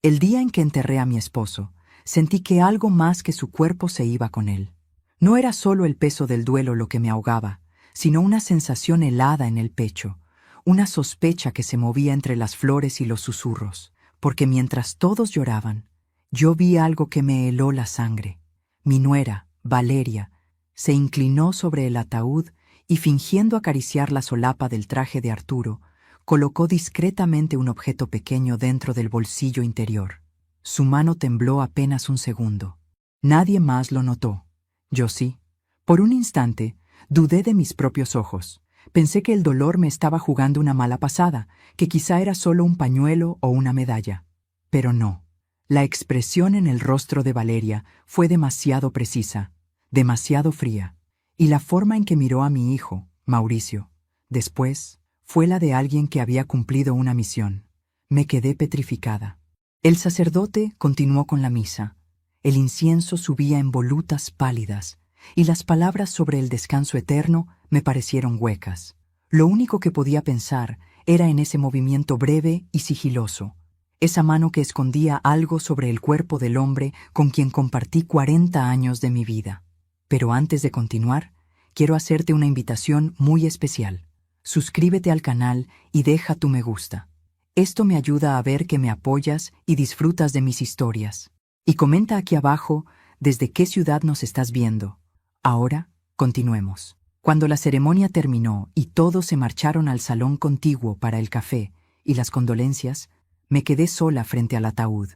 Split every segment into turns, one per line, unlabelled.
El día en que enterré a mi esposo, sentí que algo más que su cuerpo se iba con él. No era solo el peso del duelo lo que me ahogaba, sino una sensación helada en el pecho, una sospecha que se movía entre las flores y los susurros, porque mientras todos lloraban, yo vi algo que me heló la sangre. Mi nuera, Valeria, se inclinó sobre el ataúd y, fingiendo acariciar la solapa del traje de Arturo, colocó discretamente un objeto pequeño dentro del bolsillo interior. Su mano tembló apenas un segundo. Nadie más lo notó. Yo sí. Por un instante, dudé de mis propios ojos. Pensé que el dolor me estaba jugando una mala pasada, que quizá era solo un pañuelo o una medalla. Pero no. La expresión en el rostro de Valeria fue demasiado precisa, demasiado fría, y la forma en que miró a mi hijo, Mauricio, después, fue la de alguien que había cumplido una misión. Me quedé petrificada. El sacerdote continuó con la misa. El incienso subía en volutas pálidas, y las palabras sobre el descanso eterno me parecieron huecas. Lo único que podía pensar era en ese movimiento breve y sigiloso, esa mano que escondía algo sobre el cuerpo del hombre con quien compartí 40 años de mi vida. Pero antes de continuar, quiero hacerte una invitación muy especial. Suscríbete al canal y deja tu me gusta. Esto me ayuda a ver que me apoyas y disfrutas de mis historias. Y comenta aquí abajo desde qué ciudad nos estás viendo. Ahora, continuemos. Cuando la ceremonia terminó y todos se marcharon al salón contiguo para el café y las condolencias, me quedé sola frente al ataúd.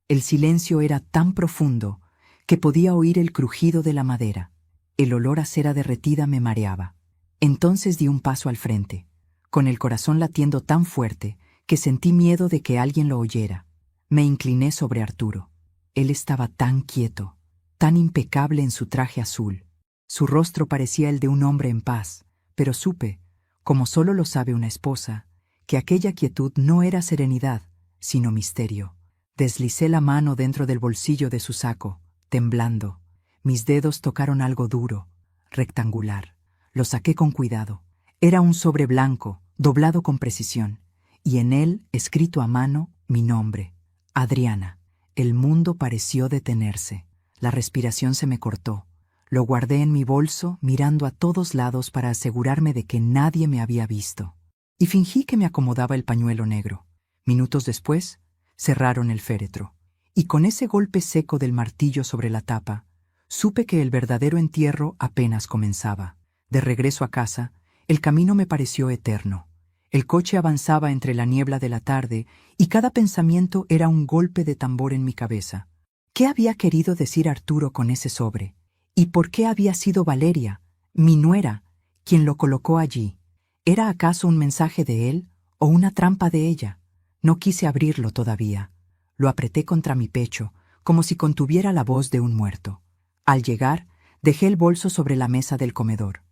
El silencio era tan profundo que podía oír el crujido de la madera. El olor a cera derretida me mareaba. Entonces di un paso al frente, con el corazón latiendo tan fuerte que sentí miedo de que alguien lo oyera. Me incliné sobre Arturo. Él estaba tan quieto, tan impecable en su traje azul. Su rostro parecía el de un hombre en paz, pero supe, como solo lo sabe una esposa, que aquella quietud no era serenidad, sino misterio. Deslicé la mano dentro del bolsillo de su saco, temblando. Mis dedos tocaron algo duro, rectangular. Lo saqué con cuidado. Era un sobre blanco, doblado con precisión, y en él, escrito a mano, mi nombre, Adriana. El mundo pareció detenerse. La respiración se me cortó. Lo guardé en mi bolso, mirando a todos lados para asegurarme de que nadie me había visto. Y fingí que me acomodaba el pañuelo negro. Minutos después, cerraron el féretro. Y con ese golpe seco del martillo sobre la tapa, supe que el verdadero entierro apenas comenzaba. De regreso a casa, el camino me pareció eterno. El coche avanzaba entre la niebla de la tarde y cada pensamiento era un golpe de tambor en mi cabeza. ¿Qué había querido decir Arturo con ese sobre? ¿Y por qué había sido Valeria, mi nuera, quien lo colocó allí? ¿Era acaso un mensaje de él o una trampa de ella? No quise abrirlo todavía. Lo apreté contra mi pecho, como si contuviera la voz de un muerto. Al llegar, dejé el bolso sobre la mesa del comedor.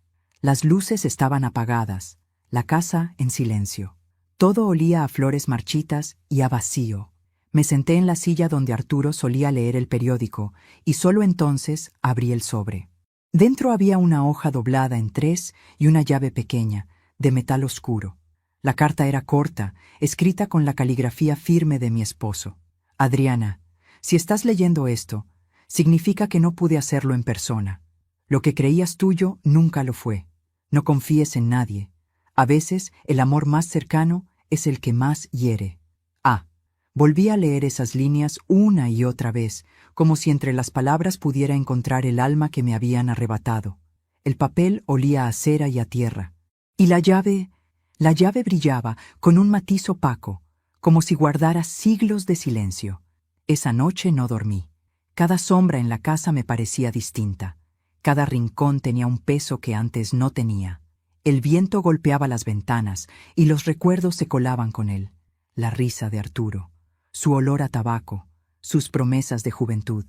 Las luces estaban apagadas, la casa en silencio. Todo olía a flores marchitas y a vacío. Me senté en la silla donde Arturo solía leer el periódico y solo entonces abrí el sobre. Dentro había una hoja doblada en 3 y una llave pequeña, de metal oscuro. La carta era corta, escrita con la caligrafía firme de mi esposo. Adriana, si estás leyendo esto, significa que no pude hacerlo en persona. Lo que creías tuyo nunca lo fue. No confíes en nadie. A veces el amor más cercano es el que más hiere. Volví a leer esas líneas una y otra vez, como si entre las palabras pudiera encontrar el alma que me habían arrebatado. El papel olía a cera y a tierra. Y la llave brillaba con un matiz opaco, como si guardara siglos de silencio. Esa noche no dormí. Cada sombra en la casa me parecía distinta. Cada rincón tenía un peso que antes no tenía. El viento golpeaba las ventanas y los recuerdos se colaban con él. La risa de Arturo, su olor a tabaco, sus promesas de juventud.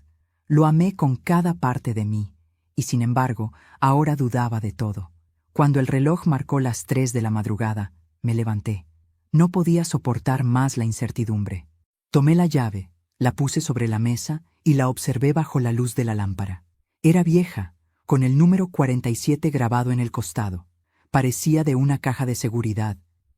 Lo amé con cada parte de mí, y sin embargo, ahora dudaba de todo. Cuando el reloj marcó las 3 de la madrugada, me levanté. No podía soportar más la incertidumbre. Tomé la llave, la puse sobre la mesa y la observé bajo la luz de la lámpara. Era vieja, con el número 47 grabado en el costado. Parecía de una caja de seguridad,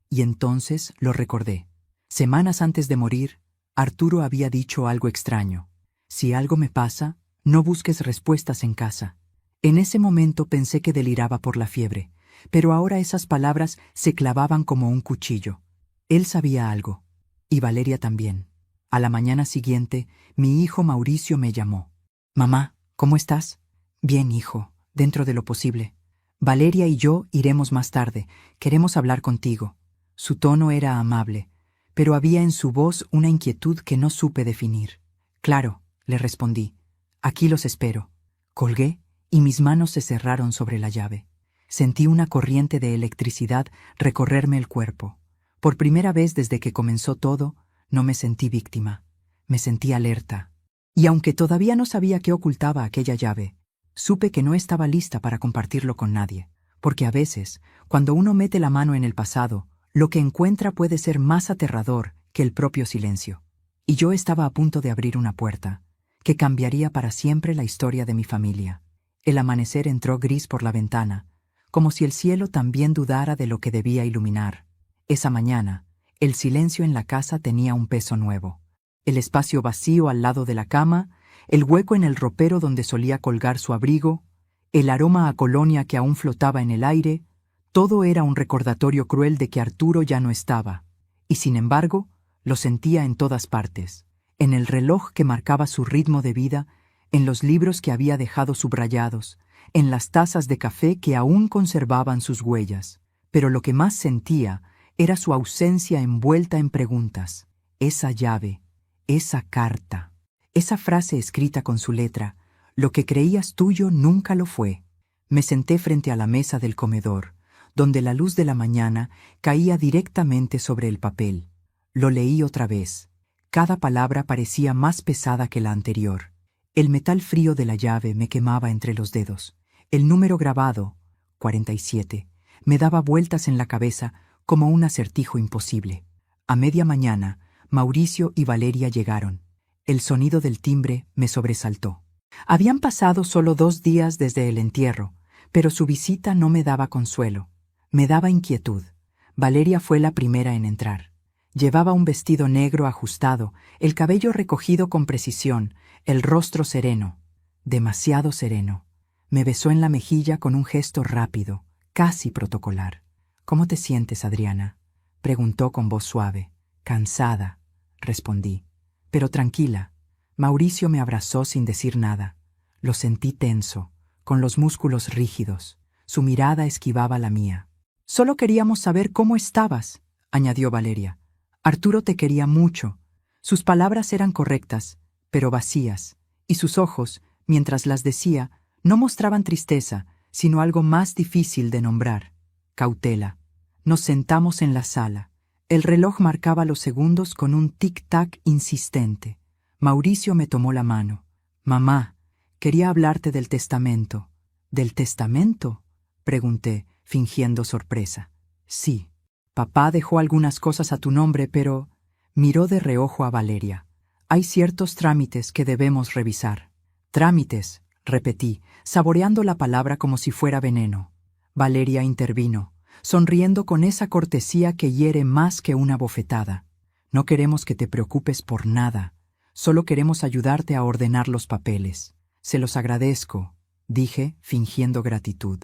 y entonces lo recordé. Semanas antes de morir, Arturo había dicho algo extraño. Si algo me pasa, no busques respuestas en casa. En ese momento pensé que deliraba por la fiebre, pero ahora esas palabras se clavaban como un cuchillo. Él sabía algo. Y Valeria también. A la mañana siguiente, mi hijo Mauricio me llamó. «Mamá, ¿cómo estás?» «Bien, hijo, dentro de lo posible. Valeria y yo iremos más tarde. Queremos hablar contigo». Su tono era amable, pero había en su voz una inquietud que no supe definir. «Claro», le respondí. «Aquí los espero». Colgué y mis manos se cerraron sobre la llave. Sentí una corriente de electricidad recorrerme el cuerpo. Por primera vez desde que comenzó todo, no me sentí víctima. Me sentí alerta. Y aunque todavía no sabía qué ocultaba aquella llave, supe que no estaba lista para compartirlo con nadie, porque a veces, cuando uno mete la mano en el pasado, lo que encuentra puede ser más aterrador que el propio silencio. Y yo estaba a punto de abrir una puerta, que cambiaría para siempre la historia de mi familia. El amanecer entró gris por la ventana, como si el cielo también dudara de lo que debía iluminar. Esa mañana, el silencio en la casa tenía un peso nuevo. El espacio vacío al lado de la cama, el hueco en el ropero donde solía colgar su abrigo, el aroma a colonia que aún flotaba en el aire, todo era un recordatorio cruel de que Arturo ya no estaba. Y sin embargo, lo sentía en todas partes, en el reloj que marcaba su ritmo de vida, en los libros que había dejado subrayados, en las tazas de café que aún conservaban sus huellas. Pero lo que más sentía era su ausencia envuelta en preguntas. Esa llave, esa carta, esa frase escrita con su letra, lo que creías tuyo nunca lo fue. Me senté frente a la mesa del comedor, donde la luz de la mañana caía directamente sobre el papel. Lo leí otra vez. Cada palabra parecía más pesada que la anterior. El metal frío de la llave me quemaba entre los dedos. El número grabado, 47, me daba vueltas en la cabeza como un acertijo imposible. A media mañana, Mauricio y Valeria llegaron. El sonido del timbre me sobresaltó. Habían pasado solo 2 días desde el entierro, pero su visita no me daba consuelo. Me daba inquietud. Valeria fue la primera en entrar. Llevaba un vestido negro ajustado, el cabello recogido con precisión, el rostro sereno, demasiado sereno. Me besó en la mejilla con un gesto rápido, casi protocolar. «¿Cómo te sientes, Adriana?», preguntó con voz suave. «Cansada», respondí. «Pero tranquila». Mauricio me abrazó sin decir nada. Lo sentí tenso, con los músculos rígidos. Su mirada esquivaba la mía. «Solo queríamos saber cómo estabas», añadió Valeria. «Arturo te quería mucho». Sus palabras eran correctas, pero vacías, y sus ojos, mientras las decía, no mostraban tristeza, sino algo más difícil de nombrar: cautela. Nos sentamos en la sala. El reloj marcaba los segundos con un tic-tac insistente. Mauricio me tomó la mano. «Mamá, quería hablarte del testamento». «¿Del testamento?», pregunté, fingiendo sorpresa. «Sí. Papá dejó algunas cosas a tu nombre, pero…» Miró de reojo a Valeria. «Hay ciertos trámites que debemos revisar». «Trámites», repetí, saboreando la palabra como si fuera veneno. Valeria intervino, sonriendo con esa cortesía que hiere más que una bofetada. «No queremos que te preocupes por nada. Solo queremos ayudarte a ordenar los papeles. Se los agradezco», dije, fingiendo gratitud.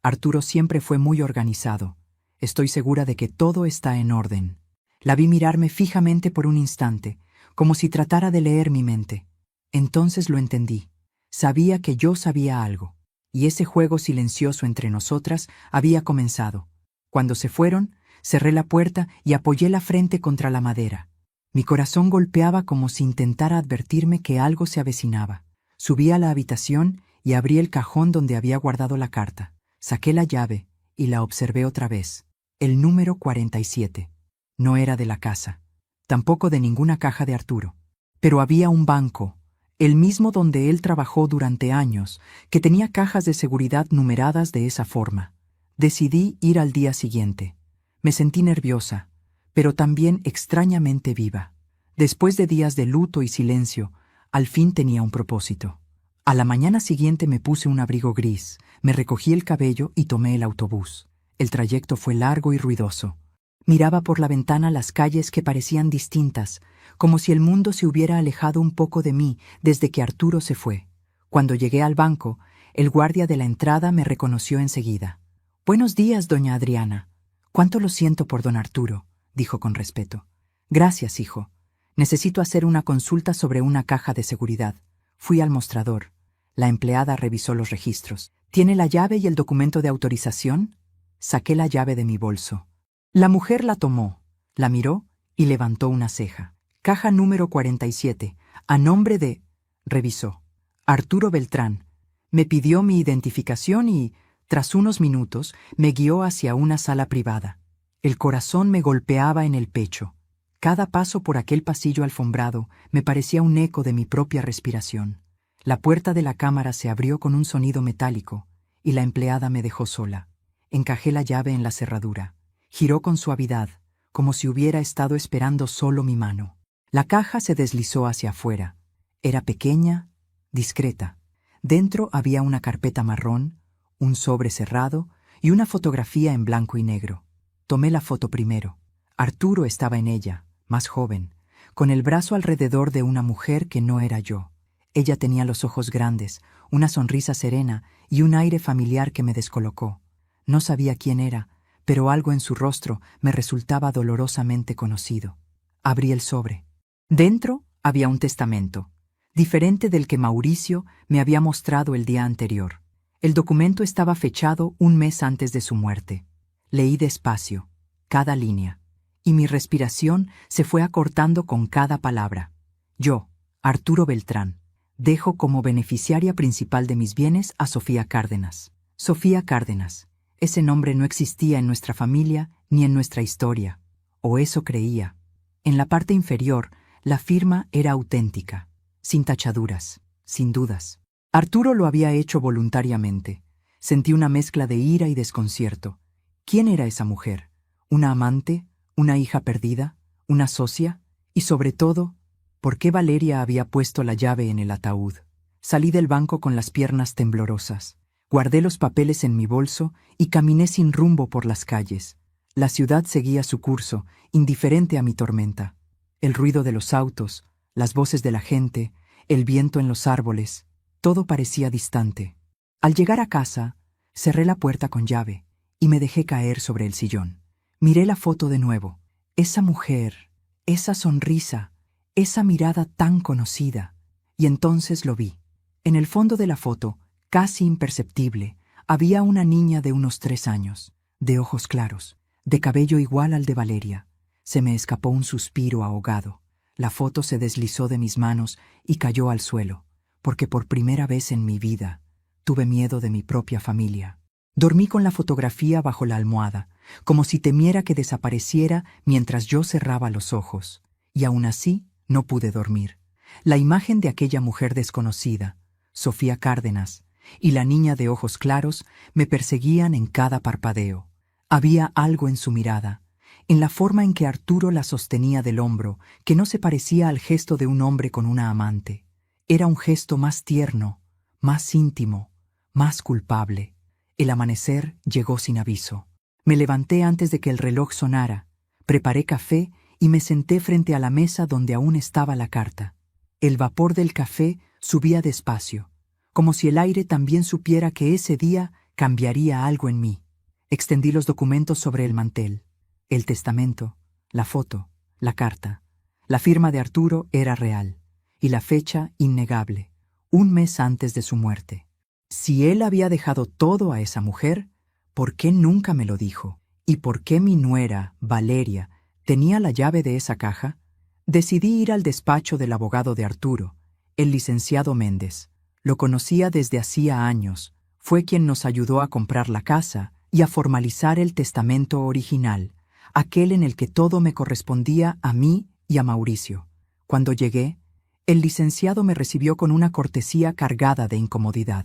«Arturo siempre fue muy organizado. Estoy segura de que todo está en orden». La vi mirarme fijamente por un instante, como si tratara de leer mi mente. Entonces lo entendí. Sabía que yo sabía algo, y ese juego silencioso entre nosotras había comenzado. Cuando se fueron, cerré la puerta y apoyé la frente contra la madera. Mi corazón golpeaba como si intentara advertirme que algo se avecinaba. Subí a la habitación y abrí el cajón donde había guardado la carta. Saqué la llave y la observé otra vez. El número 47. No era de la casa, tampoco de ninguna caja de Arturo. Pero había un banco, el mismo donde él trabajó durante años, que tenía cajas de seguridad numeradas de esa forma. Decidí ir al día siguiente. Me sentí nerviosa, pero también extrañamente viva. Después de días de luto y silencio, al fin tenía un propósito. A la mañana siguiente me puse un abrigo gris, me recogí el cabello y tomé el autobús. El trayecto fue largo y ruidoso. Miraba por la ventana las calles que parecían distintas, como si el mundo se hubiera alejado un poco de mí desde que Arturo se fue. Cuando llegué al banco, el guardia de la entrada me reconoció enseguida. «Buenos días, doña Adriana. Cuánto lo siento por don Arturo», dijo con respeto. «Gracias, hijo. Necesito hacer una consulta sobre una caja de seguridad». Fui al mostrador. La empleada revisó los registros. «¿Tiene la llave y el documento de autorización?» Saqué la llave de mi bolso. La mujer la tomó, la miró y levantó una ceja. «Caja número 47, a nombre de...» Revisó. «Arturo Beltrán». Me pidió mi identificación y, tras unos minutos, me guió hacia una sala privada. El corazón me golpeaba en el pecho. Cada paso por aquel pasillo alfombrado me parecía un eco de mi propia respiración. La puerta de la cámara se abrió con un sonido metálico y la empleada me dejó sola. Encajé la llave en la cerradura. Giró con suavidad, como si hubiera estado esperando solo mi mano. La caja se deslizó hacia afuera. Era pequeña, discreta. Dentro había una carpeta marrón, un sobre cerrado y una fotografía en blanco y negro. Tomé la foto primero. Arturo estaba en ella, más joven, con el brazo alrededor de una mujer que no era yo. Ella tenía los ojos grandes, una sonrisa serena y un aire familiar que me descolocó. No sabía quién era, pero algo en su rostro me resultaba dolorosamente conocido. Abrí el sobre. Dentro había un testamento, diferente del que Mauricio me había mostrado el día anterior. El documento estaba fechado un mes antes de su muerte. Leí despacio, cada línea, y mi respiración se fue acortando con cada palabra. Yo, Arturo Beltrán, dejo como beneficiaria principal de mis bienes a Sofía Cárdenas. Sofía Cárdenas. Ese nombre no existía en nuestra familia ni en nuestra historia, o eso creía. En la parte inferior, la firma era auténtica, sin tachaduras, sin dudas. Arturo lo había hecho voluntariamente. Sentí una mezcla de ira y desconcierto. ¿Quién era esa mujer? ¿Una amante? ¿Una hija perdida? ¿Una socia? Y sobre todo, ¿por qué Valeria había puesto la llave en el ataúd? Salí del banco con las piernas temblorosas. Guardé los papeles en mi bolso y caminé sin rumbo por las calles. La ciudad seguía su curso, indiferente a mi tormenta. El ruido de los autos, las voces de la gente, el viento en los árboles, todo parecía distante. Al llegar a casa, cerré la puerta con llave y me dejé caer sobre el sillón. Miré la foto de nuevo. Esa mujer, esa sonrisa, esa mirada tan conocida. Y entonces lo vi. En el fondo de la foto, casi imperceptible, había una niña de unos 3 años, de ojos claros, de cabello igual al de Valeria. Se me escapó un suspiro ahogado. La foto se deslizó de mis manos y cayó al suelo, porque por primera vez en mi vida tuve miedo de mi propia familia. Dormí con la fotografía bajo la almohada, como si temiera que desapareciera mientras yo cerraba los ojos. Y aún así no pude dormir. La imagen de aquella mujer desconocida, Sofía Cárdenas, y la niña de ojos claros me perseguían en cada parpadeo. Había algo en su mirada, en la forma en que Arturo la sostenía del hombro, que no se parecía al gesto de un hombre con una amante. Era un gesto más tierno, más íntimo, más culpable. El amanecer llegó sin aviso. Me levanté antes de que el reloj sonara, preparé café y me senté frente a la mesa donde aún estaba la carta. El vapor del café subía despacio, como si el aire también supiera que ese día cambiaría algo en mí. Extendí los documentos sobre el mantel. El testamento, la foto, la carta. La firma de Arturo era real, y la fecha innegable, un mes antes de su muerte. Si él había dejado todo a esa mujer, ¿por qué nunca me lo dijo? ¿Y por qué mi nuera, Valeria, tenía la llave de esa caja? Decidí ir al despacho del abogado de Arturo, el licenciado Méndez. Lo conocía desde hacía años. Fue quien nos ayudó a comprar la casa y a formalizar el testamento original, aquel en el que todo me correspondía a mí y a Mauricio. Cuando llegué, el licenciado me recibió con una cortesía cargada de incomodidad.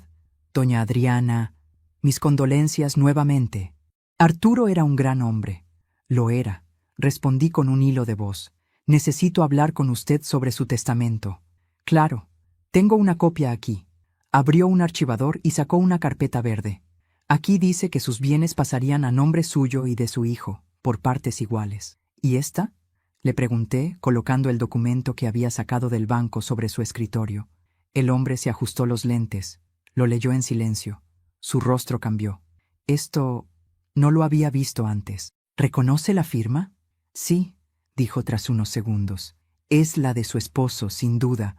«Doña Adriana, mis condolencias nuevamente». Arturo era un gran hombre. Lo era, respondí con un hilo de voz. «Necesito hablar con usted sobre su testamento». «Claro, tengo una copia aquí». Abrió un archivador y sacó una carpeta verde. «Aquí dice que sus bienes pasarían a nombre suyo y de su hijo, por partes iguales». «¿Y esta?». Le pregunté, colocando el documento que había sacado del banco sobre su escritorio. El hombre se ajustó los lentes, lo leyó en silencio. Su rostro cambió. Esto no lo había visto antes. ¿Reconoce la firma? Sí, dijo tras unos segundos. Es la de su esposo, sin duda.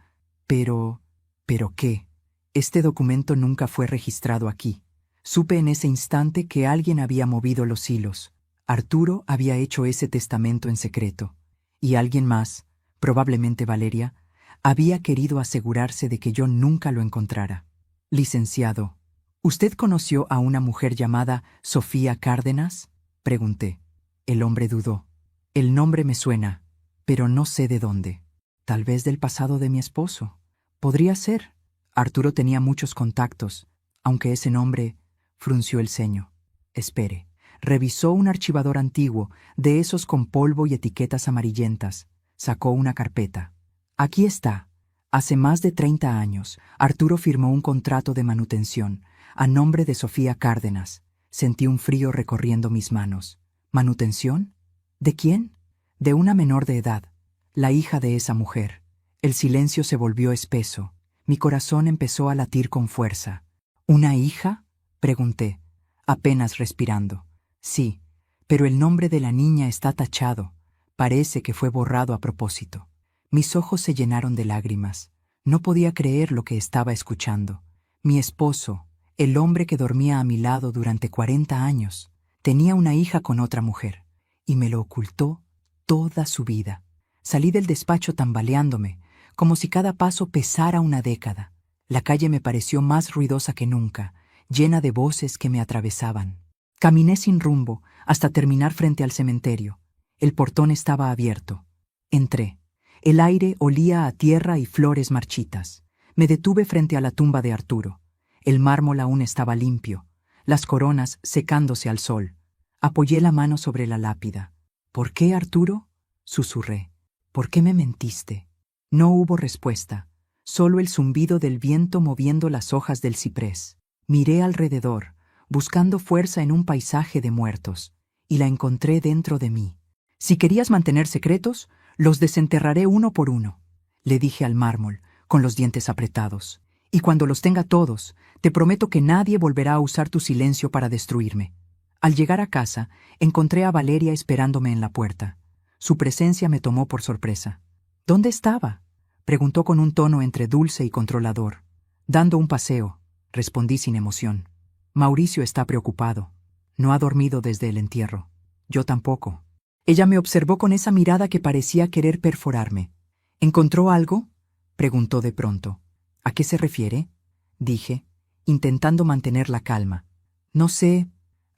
Pero... ¿pero qué? Este documento nunca fue registrado aquí. Supe en ese instante que alguien había movido los hilos. Arturo había hecho ese testamento en secreto. Y alguien más, probablemente Valeria, había querido asegurarse de que yo nunca lo encontrara. Licenciado, ¿usted conoció a una mujer llamada Sofía Cárdenas? Pregunté. El hombre dudó. El nombre me suena, pero no sé de dónde. Tal vez del pasado de mi esposo. Podría ser. Arturo tenía muchos contactos, aunque ese nombre frunció el ceño. Espere. Revisó un archivador antiguo, de esos con polvo y etiquetas amarillentas. Sacó una carpeta. Aquí está. Hace más de 30 años, Arturo firmó un contrato de manutención, a nombre de Sofía Cárdenas. Sentí un frío recorriendo mis manos. ¿Manutención? ¿De quién? De una menor de edad, la hija de esa mujer. El silencio se volvió espeso. Mi corazón empezó a latir con fuerza. ¿Una hija? Pregunté, apenas respirando. Sí, pero el nombre de la niña está tachado. Parece que fue borrado a propósito. Mis ojos se llenaron de lágrimas. No podía creer lo que estaba escuchando. Mi esposo, el hombre que dormía a mi lado durante 40 años, tenía una hija con otra mujer, y me lo ocultó toda su vida. Salí del despacho tambaleándome, como si cada paso pesara una década. La calle me pareció más ruidosa que nunca, llena de voces que me atravesaban. Caminé sin rumbo hasta terminar frente al cementerio. El portón estaba abierto. Entré. El aire olía a tierra y flores marchitas. Me detuve frente a la tumba de Arturo. El mármol aún estaba limpio, las coronas secándose al sol. Apoyé la mano sobre la lápida. ¿Por qué, Arturo? Susurré. ¿Por qué me mentiste? No hubo respuesta, solo el zumbido del viento moviendo las hojas del ciprés. Miré alrededor, buscando fuerza en un paisaje de muertos, y la encontré dentro de mí. Si querías mantener secretos, los desenterraré uno por uno, le dije al mármol, con los dientes apretados. Y cuando los tenga todos, te prometo que nadie volverá a usar tu silencio para destruirme. Al llegar a casa, encontré a Valeria esperándome en la puerta. Su presencia me tomó por sorpresa. ¿Dónde estaba? Preguntó con un tono entre dulce y controlador. Dando un paseo, respondí sin emoción. Mauricio está preocupado. No ha dormido desde el entierro. Yo tampoco. Ella me observó con esa mirada que parecía querer perforarme. ¿Encontró algo? Preguntó de pronto. ¿A qué se refiere? Dije, intentando mantener la calma. No sé.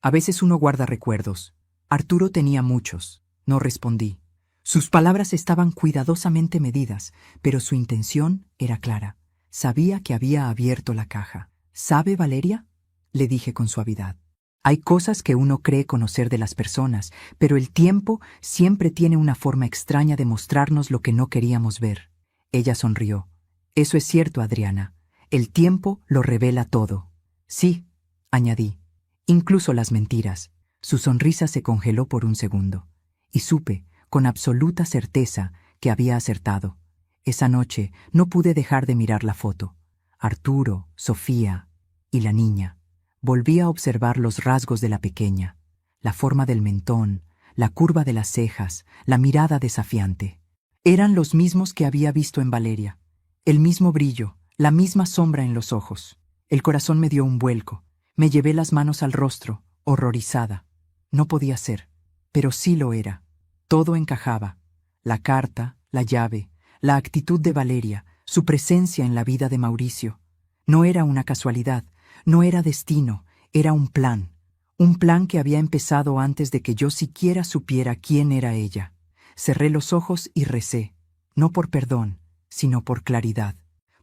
A veces uno guarda recuerdos. Arturo tenía muchos. No respondí. Sus palabras estaban cuidadosamente medidas, pero su intención era clara. Sabía que había abierto la caja. ¿Sabe, Valeria? Le dije con suavidad. Hay cosas que uno cree conocer de las personas, pero el tiempo siempre tiene una forma extraña de mostrarnos lo que no queríamos ver. Ella sonrió. Eso es cierto, Adriana. El tiempo lo revela todo. Sí, añadí. Incluso las mentiras. Su sonrisa se congeló por un segundo. Y supe, con absoluta certeza, que había acertado. Esa noche no pude dejar de mirar la foto. Arturo, Sofía y la niña. Volví a observar los rasgos de la pequeña, la forma del mentón, la curva de las cejas, la mirada desafiante. Eran los mismos que había visto en Valeria. El mismo brillo, la misma sombra en los ojos. El corazón me dio un vuelco. Me llevé las manos al rostro, horrorizada. No podía ser, pero sí lo era. Todo encajaba. La carta, la llave, la actitud de Valeria, su presencia en la vida de Mauricio. No era una casualidad, no era destino, era un plan que había empezado antes de que yo siquiera supiera quién era ella. Cerré los ojos y recé, no por perdón, sino por claridad.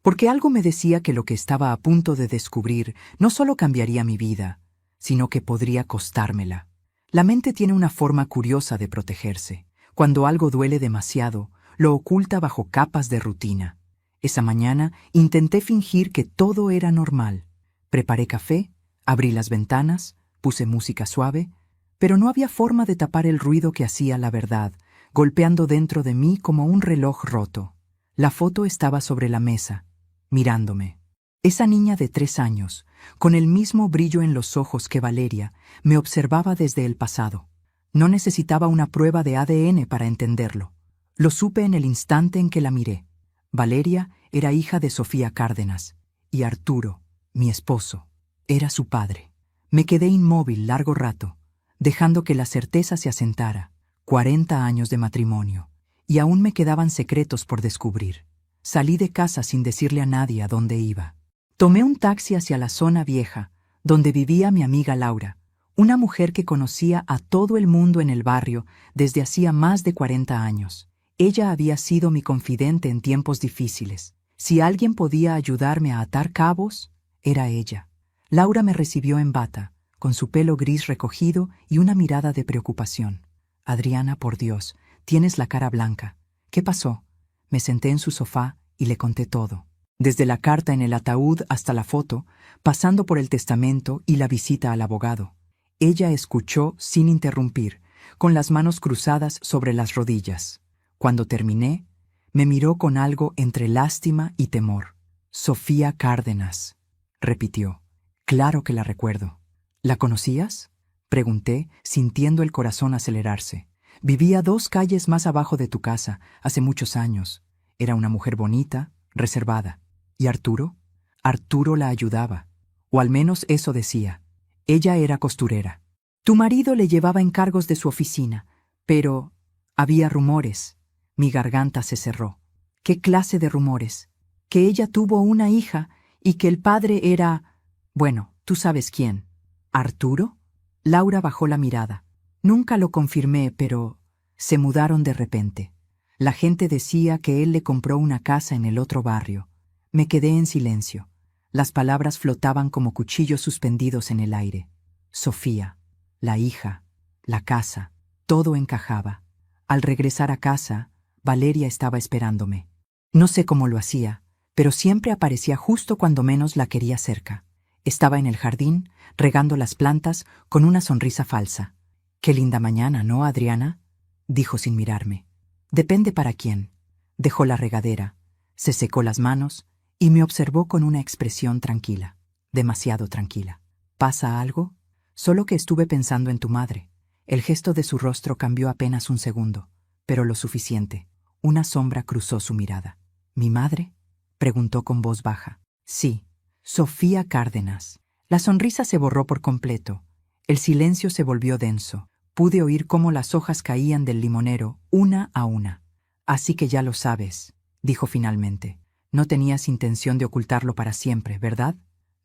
Porque algo me decía que lo que estaba a punto de descubrir no solo cambiaría mi vida, sino que podría costármela. La mente tiene una forma curiosa de protegerse. Cuando algo duele demasiado, lo oculta bajo capas de rutina. Esa mañana intenté fingir que todo era normal. Preparé café, abrí las ventanas, puse música suave, pero no había forma de tapar el ruido que hacía la verdad, golpeando dentro de mí como un reloj roto. La foto estaba sobre la mesa, mirándome. Esa niña de 3 años, con el mismo brillo en los ojos que Valeria, me observaba desde el pasado. No necesitaba una prueba de ADN para entenderlo. Lo supe en el instante en que la miré. Valeria era hija de Sofía Cárdenas, y Arturo, mi esposo, era su padre. Me quedé inmóvil largo rato, dejando que la certeza se asentara. 40 años de matrimonio, y aún me quedaban secretos por descubrir. Salí de casa sin decirle a nadie a dónde iba. Tomé un taxi hacia la zona vieja, donde vivía mi amiga Laura, una mujer que conocía a todo el mundo en el barrio desde hacía más de 40 años. Ella había sido mi confidente en tiempos difíciles. Si alguien podía ayudarme a atar cabos, era ella. Laura me recibió en bata, con su pelo gris recogido y una mirada de preocupación. Adriana, por Dios, tienes la cara blanca. ¿Qué pasó? Me senté en su sofá y le conté todo. Desde la carta en el ataúd hasta la foto, pasando por el testamento y la visita al abogado. Ella escuchó sin interrumpir, con las manos cruzadas sobre las rodillas. Cuando terminé, me miró con algo entre lástima y temor. Sofía Cárdenas, repitió. Claro que la recuerdo. ¿La conocías? Pregunté, sintiendo el corazón acelerarse. Vivía 2 calles más abajo de tu casa, hace muchos años. Era una mujer bonita, reservada. ¿Y Arturo? Arturo la ayudaba. O al menos eso decía. Ella era costurera. Tu marido le llevaba encargos de su oficina, pero había rumores. Mi garganta se cerró. ¿Qué clase de rumores? Que ella tuvo una hija y que el padre era... Bueno, tú sabes quién. ¿Arturo? Laura bajó la mirada. Nunca lo confirmé, pero se mudaron de repente. La gente decía que él le compró una casa en el otro barrio. Me quedé en silencio. Las palabras flotaban como cuchillos suspendidos en el aire. Sofía, la hija, la casa, todo encajaba. Al regresar a casa, Valeria estaba esperándome. No sé cómo lo hacía, pero siempre aparecía justo cuando menos la quería cerca. Estaba en el jardín, regando las plantas, con una sonrisa falsa. «Qué linda mañana, ¿no, Adriana?», dijo sin mirarme. «Depende para quién». Dejó la regadera, se secó las manos y me observó con una expresión tranquila, demasiado tranquila. ¿Pasa algo? Solo que estuve pensando en tu madre. El gesto de su rostro cambió apenas un segundo, pero lo suficiente. Una sombra cruzó su mirada. ¿Mi madre?, preguntó con voz baja. Sí. Sofía Cárdenas. La sonrisa se borró por completo. El silencio se volvió denso. Pude oír cómo las hojas caían del limonero, una a una. Así que ya lo sabes, dijo finalmente. No tenías intención de ocultarlo para siempre, ¿verdad?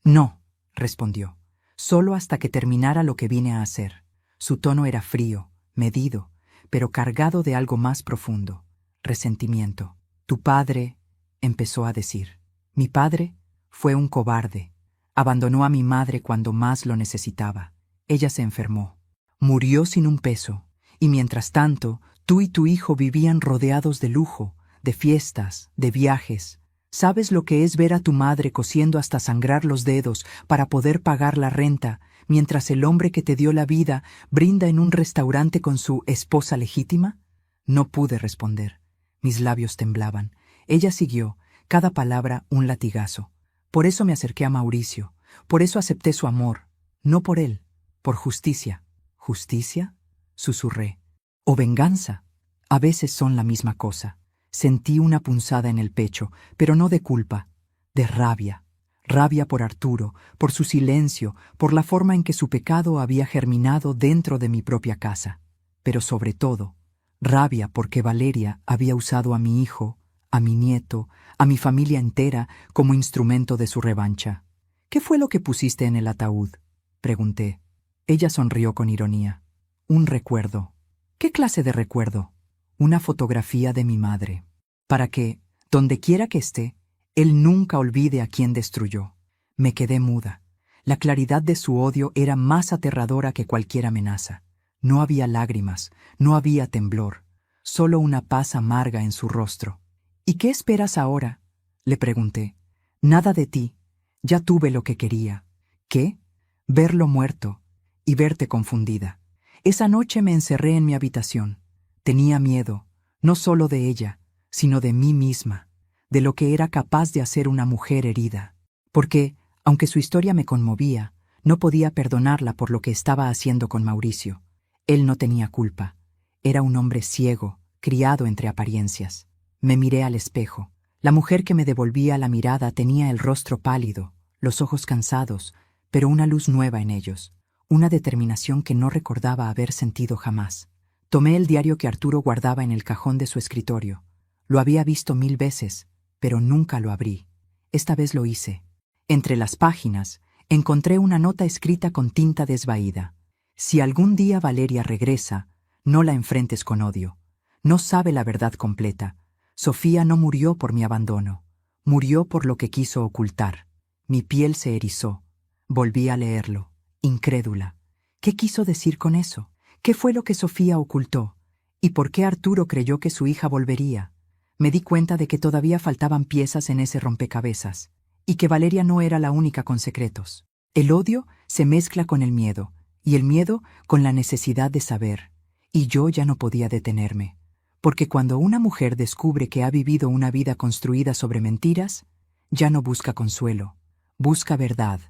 No, respondió. Solo hasta que terminara lo que vine a hacer. Su tono era frío, medido, pero cargado de algo más profundo. Resentimiento. Tu padre, empezó a decir. Mi padre fue un cobarde. Abandonó a mi madre cuando más lo necesitaba. Ella se enfermó. Murió sin un peso. Y mientras tanto, tú y tu hijo vivían rodeados de lujo, de fiestas, de viajes. ¿Sabes lo que es ver a tu madre cosiendo hasta sangrar los dedos para poder pagar la renta, mientras el hombre que te dio la vida brinda en un restaurante con su esposa legítima? No pude responder. Mis labios temblaban. Ella siguió, cada palabra un latigazo. Por eso me acerqué a Mauricio, por eso acepté su amor, no por él, por justicia. ¿Justicia?, susurré. ¿O venganza? A veces son la misma cosa. Sentí una punzada en el pecho, pero no de culpa, de rabia. Rabia por Arturo, por su silencio, por la forma en que su pecado había germinado dentro de mi propia casa. Pero sobre todo, rabia porque Valeria había usado a mi hijo, a mi nieto, a mi familia entera como instrumento de su revancha. ¿Qué fue lo que pusiste en el ataúd?, pregunté. Ella sonrió con ironía. Un recuerdo. ¿Qué clase de recuerdo? Una fotografía de mi madre. Para que, donde quiera que esté, él nunca olvide a quien destruyó. Me quedé muda. La claridad de su odio era más aterradora que cualquier amenaza. No había lágrimas, no había temblor, solo una paz amarga en su rostro. ¿Y qué esperas ahora?, le pregunté. Nada de ti. Ya tuve lo que quería. ¿Qué? Verlo muerto y verte confundida. Esa noche me encerré en mi habitación. Tenía miedo, no solo de ella, sino de mí misma, de lo que era capaz de hacer una mujer herida. Porque, aunque su historia me conmovía, no podía perdonarla por lo que estaba haciendo con Mauricio. Él no tenía culpa. Era un hombre ciego, criado entre apariencias. Me miré al espejo. La mujer que me devolvía la mirada tenía el rostro pálido, los ojos cansados, pero una luz nueva en ellos, una determinación que no recordaba haber sentido jamás. Tomé el diario que Arturo guardaba en el cajón de su escritorio. Lo había visto 1000 veces, pero nunca lo abrí. Esta vez lo hice. Entre las páginas, encontré una nota escrita con tinta desvaída. Si algún día Valeria regresa, no la enfrentes con odio. No sabe la verdad completa. Sofía no murió por mi abandono. Murió por lo que quiso ocultar. Mi piel se erizó. Volví a leerlo, incrédula. ¿Qué quiso decir con eso? ¿Qué fue lo que Sofía ocultó? ¿Y por qué Arturo creyó que su hija volvería? Me di cuenta de que todavía faltaban piezas en ese rompecabezas, y que Valeria no era la única con secretos. El odio se mezcla con el miedo, y el miedo con la necesidad de saber. Y yo ya no podía detenerme, porque cuando una mujer descubre que ha vivido una vida construida sobre mentiras, ya no busca consuelo, busca verdad,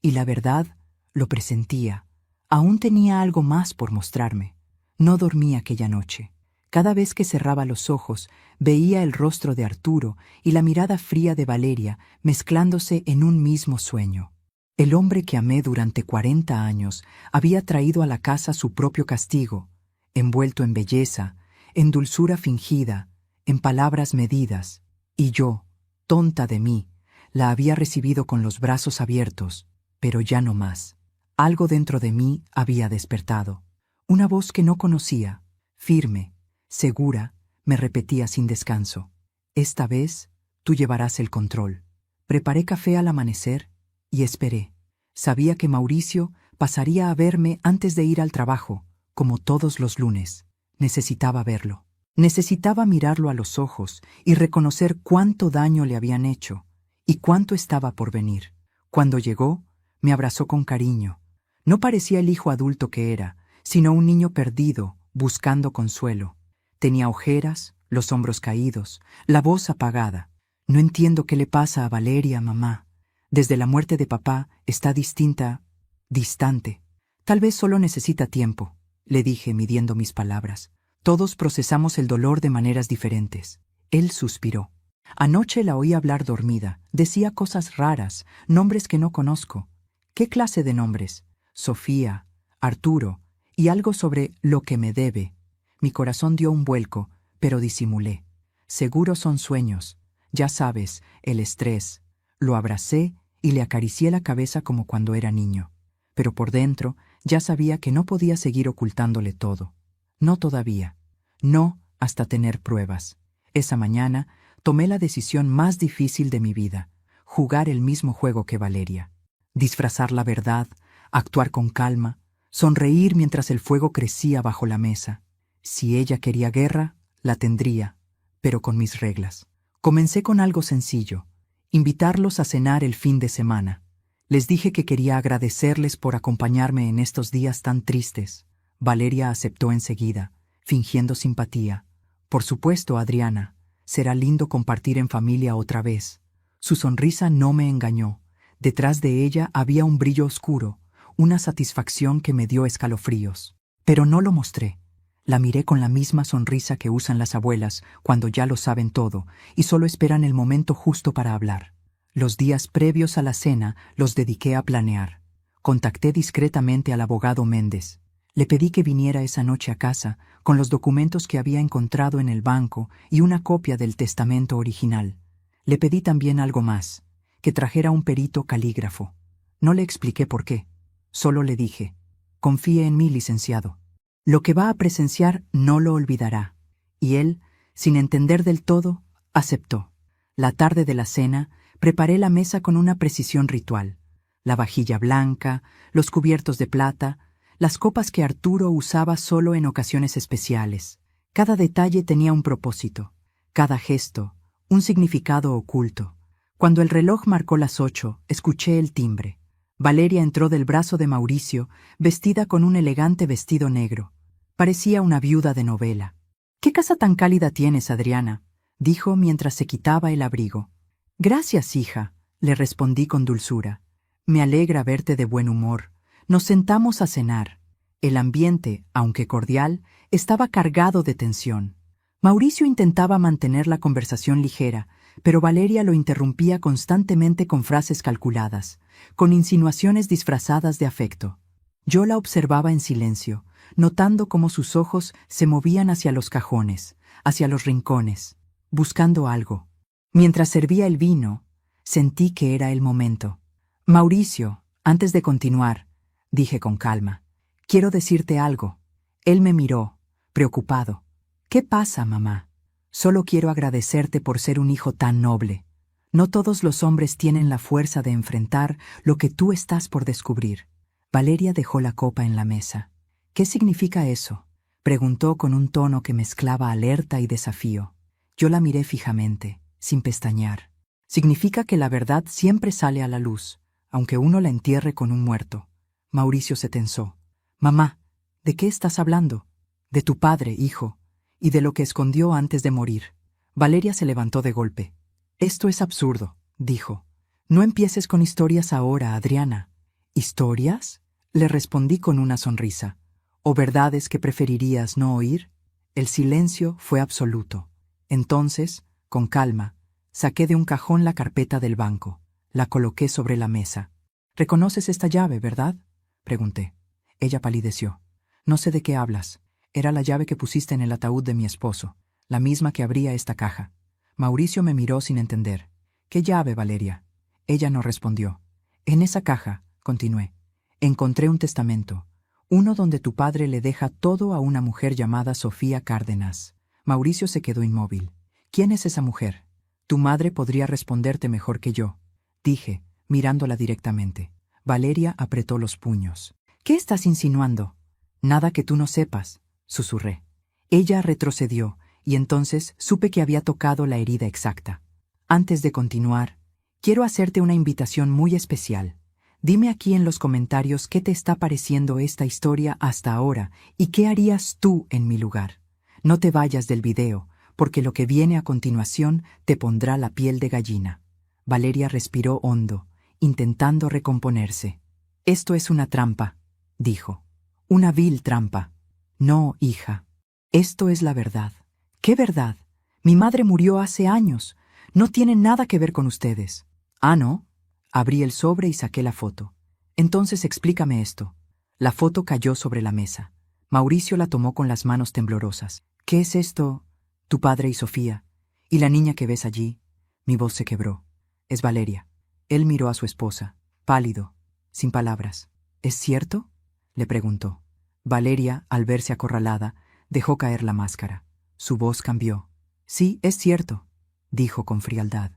y la verdad, lo presentía, aún tenía algo más por mostrarme. No dormí aquella noche. Cada vez que cerraba los ojos, veía el rostro de Arturo y la mirada fría de Valeria mezclándose en un mismo sueño. El hombre que amé durante 40 años había traído a la casa su propio castigo, envuelto en belleza, en dulzura fingida, en palabras medidas, y yo, tonta de mí, la había recibido con los brazos abiertos, pero ya no más. Algo dentro de mí había despertado. Una voz que no conocía, firme, segura, me repetía sin descanso: esta vez tú llevarás el control. Preparé café al amanecer y esperé. Sabía que Mauricio pasaría a verme antes de ir al trabajo, como todos los lunes. Necesitaba verlo. Necesitaba mirarlo a los ojos y reconocer cuánto daño le habían hecho y cuánto estaba por venir. Cuando llegó, me abrazó con cariño. No parecía el hijo adulto que era, sino un niño perdido, buscando consuelo. Tenía ojeras, los hombros caídos, la voz apagada. No entiendo qué le pasa a Valeria, mamá. Desde la muerte de papá está distante. Tal vez solo necesita tiempo, le dije midiendo mis palabras. Todos procesamos el dolor de maneras diferentes. Él suspiró. Anoche la oí hablar dormida. Decía cosas raras, nombres que no conozco. ¿Qué clase de nombres? Sofía, Arturo, y algo sobre lo que me debe. Mi corazón dio un vuelco, pero disimulé. Seguro son sueños. Ya sabes, el estrés. Lo abracé y le acaricié la cabeza como cuando era niño. Pero por dentro ya sabía que no podía seguir ocultándole todo. No todavía. No hasta tener pruebas. Esa mañana tomé la decisión más difícil de mi vida: jugar el mismo juego que Valeria. Disfrazar la verdad, actuar con calma, sonreír mientras el fuego crecía bajo la mesa. Si ella quería guerra, la tendría, pero con mis reglas. Comencé con algo sencillo: invitarlos a cenar el fin de semana. Les dije que quería agradecerles por acompañarme en estos días tan tristes. Valeria aceptó enseguida, fingiendo simpatía. Por supuesto, Adriana, será lindo compartir en familia otra vez. Su sonrisa no me engañó. Detrás de ella había un brillo oscuro, una satisfacción que me dio escalofríos. Pero no lo mostré. La miré con la misma sonrisa que usan las abuelas cuando ya lo saben todo y solo esperan el momento justo para hablar. Los días previos a la cena los dediqué a planear. Contacté discretamente al abogado Méndez. Le pedí que viniera esa noche a casa con los documentos que había encontrado en el banco y una copia del testamento original. Le pedí también algo más: que trajera un perito calígrafo. No le expliqué por qué. Solo le dije: confíe en mí, licenciado. Lo que va a presenciar no lo olvidará. Y él, sin entender del todo, aceptó. La tarde de la cena, preparé la mesa con una precisión ritual. La vajilla blanca, los cubiertos de plata, las copas que Arturo usaba solo en ocasiones especiales. Cada detalle tenía un propósito, cada gesto, un significado oculto. Cuando el reloj marcó las 8, escuché el timbre. Valeria entró del brazo de Mauricio, vestida con un elegante vestido negro. Parecía una viuda de novela. «¿Qué casa tan cálida tienes, Adriana?», dijo mientras se quitaba el abrigo. «Gracias, hija», le respondí con dulzura. «Me alegra verte de buen humor. Nos sentamos a cenar». El ambiente, aunque cordial, estaba cargado de tensión. Mauricio intentaba mantener la conversación ligera, pero Valeria lo interrumpía constantemente con frases calculadas, con insinuaciones disfrazadas de afecto. Yo la observaba en silencio, notando cómo sus ojos se movían hacia los cajones, hacia los rincones, buscando algo. Mientras servía el vino, sentí que era el momento. «Mauricio, antes de continuar», dije con calma, «quiero decirte algo». Él me miró, preocupado. «¿Qué pasa, mamá?» «Solo quiero agradecerte por ser un hijo tan noble. No todos los hombres tienen la fuerza de enfrentar lo que tú estás por descubrir». Valeria dejó la copa en la mesa. «¿Qué significa eso?», preguntó con un tono que mezclaba alerta y desafío. Yo la miré fijamente, sin pestañear. «Significa que la verdad siempre sale a la luz, aunque uno la entierre con un muerto». Mauricio se tensó. «Mamá, ¿de qué estás hablando?» «De tu padre, hijo, y de lo que escondió antes de morir». Valeria se levantó de golpe. «Esto es absurdo», dijo. «No empieces con historias ahora, Adriana». «¿Historias?», le respondí con una sonrisa. «¿O verdades que preferirías no oír?». El silencio fue absoluto. Entonces, con calma, saqué de un cajón la carpeta del banco. La coloqué sobre la mesa. «¿Reconoces esta llave, verdad?», pregunté. Ella palideció. «No sé de qué hablas. Era la llave que pusiste en el ataúd de mi esposo, la misma que abría esta caja». Mauricio me miró sin entender. «¿Qué llave, Valeria?». Ella no respondió. «En esa caja», continué, «encontré un testamento, uno donde tu padre le deja todo a una mujer llamada Sofía Cárdenas». Mauricio se quedó inmóvil. «¿Quién es esa mujer?». «Tu madre podría responderte mejor que yo», dije, mirándola directamente. Valeria apretó los puños. «¿Qué estás insinuando?». «Nada que tú no sepas», susurré. Ella retrocedió, y entonces supe que había tocado la herida exacta. «Antes de continuar, quiero hacerte una invitación muy especial. Dime aquí en los comentarios qué te está pareciendo esta historia hasta ahora y qué harías tú en mi lugar. No te vayas del video, porque lo que viene a continuación te pondrá la piel de gallina». Valeria respiró hondo, intentando recomponerse. «Esto es una trampa», dijo. «Una vil trampa». «No, hija. Esto es la verdad». «¿Qué verdad? Mi madre murió hace años. No tiene nada que ver con ustedes». «¿Ah, no?». Abrí el sobre y saqué la foto. «Entonces explícame esto». La foto cayó sobre la mesa. Mauricio la tomó con las manos temblorosas. «¿Qué es esto?». «Tu padre y Sofía. ¿Y la niña que ves allí?». Mi voz se quebró. «Es Valeria». Él miró a su esposa, pálido, sin palabras. «¿Es cierto?», le preguntó. Valeria, al verse acorralada, dejó caer la máscara. Su voz cambió. «Sí, es cierto», dijo con frialdad.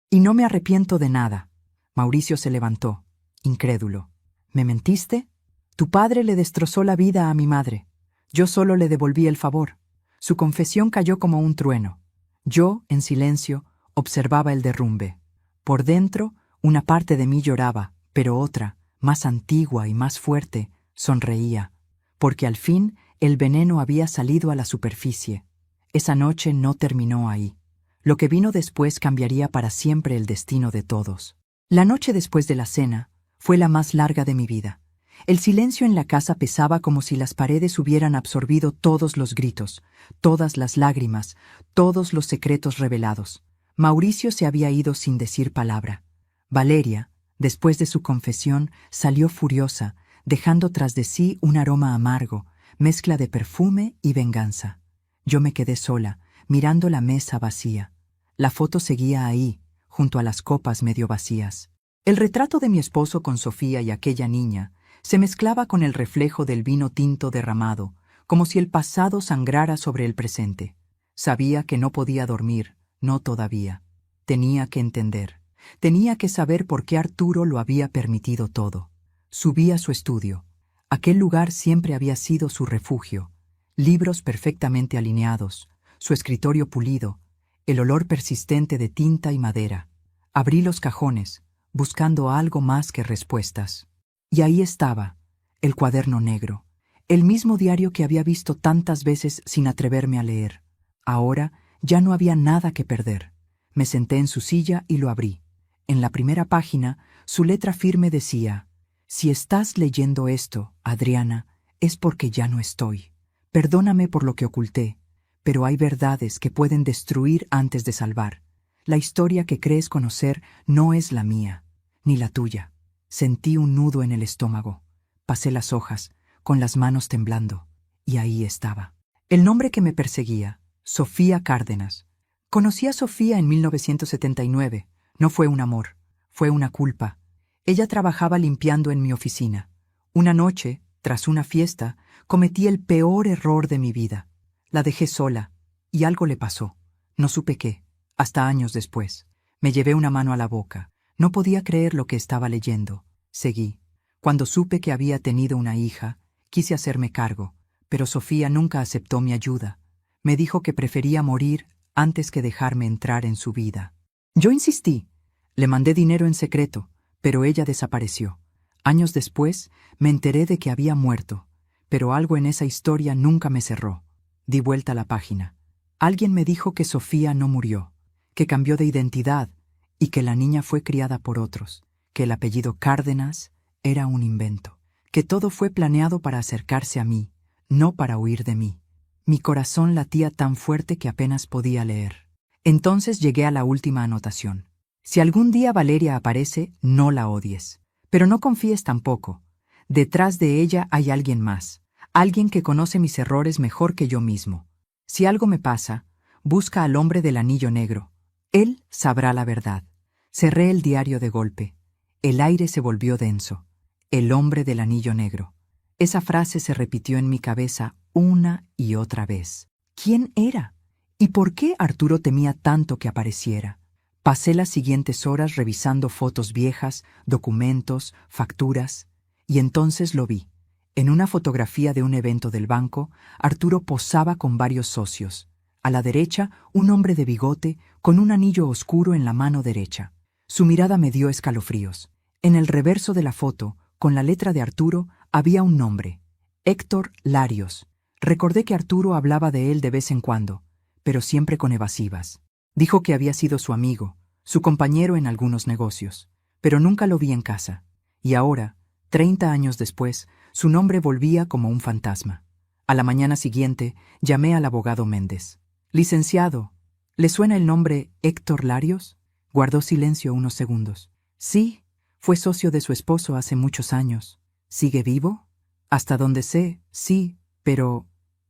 «Y no me arrepiento de nada». Mauricio se levantó, incrédulo. «¿Me mentiste?». «Tu padre le destrozó la vida a mi madre. Yo solo le devolví el favor». Su confesión cayó como un trueno. Yo, en silencio, observaba el derrumbe. Por dentro, una parte de mí lloraba, pero otra, más antigua y más fuerte, sonreía, porque al fin el veneno había salido a la superficie. Esa noche no terminó ahí. Lo que vino después cambiaría para siempre el destino de todos. La noche después de la cena fue la más larga de mi vida. El silencio en la casa pesaba como si las paredes hubieran absorbido todos los gritos, todas las lágrimas, todos los secretos revelados. Mauricio se había ido sin decir palabra. Valeria, después de su confesión, salió furiosa, dejando tras de sí un aroma amargo, mezcla de perfume y venganza. Yo me quedé sola, mirando la mesa vacía. La foto seguía ahí, junto a las copas medio vacías. El retrato de mi esposo con Sofía y aquella niña se mezclaba con el reflejo del vino tinto derramado, como si el pasado sangrara sobre el presente. Sabía que no podía dormir, no todavía. Tenía que entender. Tenía que saber por qué Arturo lo había permitido todo. Subí a su estudio. Aquel lugar siempre había sido su refugio. Libros perfectamente alineados, su escritorio pulido, el olor persistente de tinta y madera. Abrí los cajones, buscando algo más que respuestas. Y ahí estaba, el cuaderno negro, el mismo diario que había visto tantas veces sin atreverme a leer. Ahora ya no había nada que perder. Me senté en su silla y lo abrí. En la primera página, su letra firme decía: «Si estás leyendo esto, Adriana, es porque ya no estoy. Perdóname por lo que oculté, pero hay verdades que pueden destruir antes de salvar. La historia que crees conocer no es la mía, ni la tuya». Sentí un nudo en el estómago. Pasé las hojas, con las manos temblando, y ahí estaba. El nombre que me perseguía: Sofía Cárdenas. Conocí a Sofía en 1979. No fue un amor, fue una culpa. Ella trabajaba limpiando en mi oficina. Una noche, tras una fiesta, cometí el peor error de mi vida. La dejé sola, y algo le pasó. No supe qué, hasta años después. Me llevé una mano a la boca. No podía creer lo que estaba leyendo. Seguí. Cuando supe que había tenido una hija, quise hacerme cargo, pero Sofía nunca aceptó mi ayuda. Me dijo que prefería morir antes que dejarme entrar en su vida. Yo insistí. Le mandé dinero en secreto, pero ella desapareció. Años después, me enteré de que había muerto, pero algo en esa historia nunca me cerró. Di vuelta a la página. Alguien me dijo que Sofía no murió, que cambió de identidad y que la niña fue criada por otros, que el apellido Cárdenas era un invento, que todo fue planeado para acercarse a mí, no para huir de mí. Mi corazón latía tan fuerte que apenas podía leer. Entonces llegué a la última anotación. Si algún día Valeria aparece, no la odies, pero no confíes tampoco. Detrás de ella hay alguien más, alguien que conoce mis errores mejor que yo mismo. Si algo me pasa, busca al hombre del anillo negro. Él sabrá la verdad. Cerré el diario de golpe. El aire se volvió denso. El hombre del anillo negro. Esa frase se repitió en mi cabeza una y otra vez. ¿Quién era? ¿Y por qué Arturo temía tanto que apareciera? Pasé las siguientes horas revisando fotos viejas, documentos, facturas, y entonces lo vi. En una fotografía de un evento del banco, Arturo posaba con varios socios. A la derecha, un hombre de bigote con un anillo oscuro en la mano derecha. Su mirada me dio escalofríos. En el reverso de la foto, con la letra de Arturo, había un nombre: Héctor Larios. Recordé que Arturo hablaba de él de vez en cuando, pero siempre con evasivas. Dijo que había sido su amigo, su compañero en algunos negocios, pero nunca lo vi en casa. Y ahora, 30 años después, su nombre volvía como un fantasma. A la mañana siguiente, llamé al abogado Méndez. «Licenciado, ¿le suena el nombre Héctor Larios?» Guardó silencio unos segundos. «Sí, fue socio de su esposo hace muchos años. ¿Sigue vivo?» «Hasta donde sé, sí, pero…»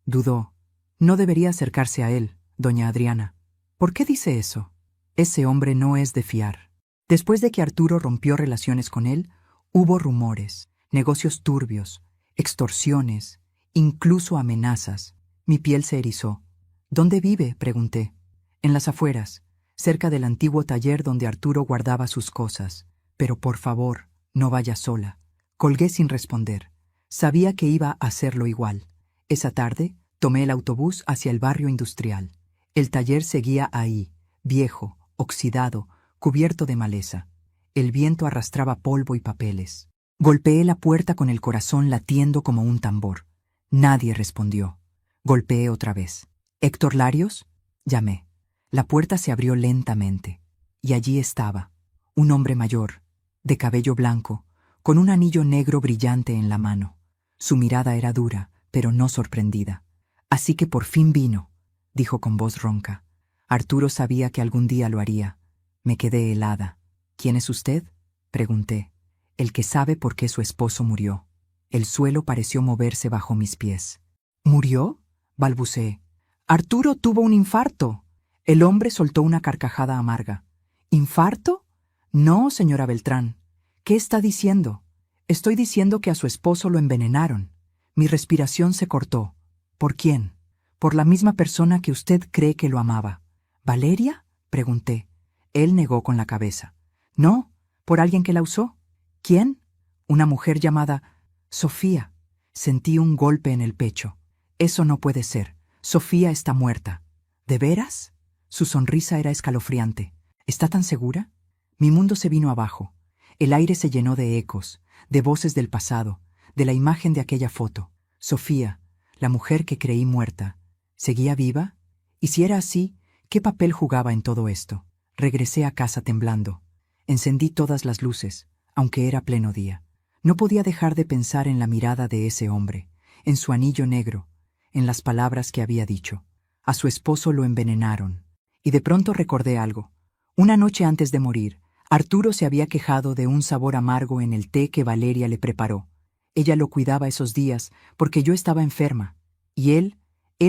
Dudó. «No debería acercarse a él, doña Adriana». «¿Por qué dice eso? Ese hombre no es de fiar». Después de que Arturo rompió relaciones con él, hubo rumores, negocios turbios, extorsiones, incluso amenazas. Mi piel se erizó. «¿Dónde vive?», pregunté. «En las afueras, cerca del antiguo taller donde Arturo guardaba sus cosas. Pero por favor, no vaya sola». Colgué sin responder. Sabía que iba a hacerlo igual. Esa tarde, tomé el autobús hacia el barrio industrial. El taller seguía ahí, viejo, oxidado, cubierto de maleza. El viento arrastraba polvo y papeles. Golpeé la puerta con el corazón latiendo como un tambor. Nadie respondió. Golpeé otra vez. «¿Héctor Larios?», llamé. La puerta se abrió lentamente, y allí estaba, un hombre mayor, de cabello blanco, con un anillo negro brillante en la mano. Su mirada era dura, pero no sorprendida. «Así que por fin vino», dijo con voz ronca. Arturo sabía que algún día lo haría. Me quedé helada. «¿Quién es usted?», pregunté. «El que sabe por qué su esposo murió». El suelo pareció moverse bajo mis pies. «¿Murió?», balbuceé. «Arturo tuvo un infarto». El hombre soltó una carcajada amarga. «¿Infarto? No, señora Beltrán. ¿Qué está diciendo?». «Estoy diciendo que a su esposo lo envenenaron». Mi respiración se cortó. «¿Por quién?». «Por la misma persona que usted cree que lo amaba». «¿Valeria?», pregunté. Él negó con la cabeza. «No, por alguien que la usó». «¿Quién?». «Una mujer llamada Sofía». Sentí un golpe en el pecho. «Eso no puede ser. Sofía está muerta». «¿De veras?». Su sonrisa era escalofriante. «¿Está tan segura?». Mi mundo se vino abajo. El aire se llenó de ecos, de voces del pasado, de la imagen de aquella foto. Sofía, la mujer que creí muerta, ¿seguía viva? Y si era así, ¿qué papel jugaba en todo esto? Regresé a casa temblando. Encendí todas las luces, aunque era pleno día. No podía dejar de pensar en la mirada de ese hombre, en su anillo negro, en las palabras que había dicho. A su esposo lo envenenaron. Y de pronto recordé algo. Una noche antes de morir, Arturo se había quejado de un sabor amargo en el té que Valeria le preparó. Ella lo cuidaba esos días porque yo estaba enferma. Y él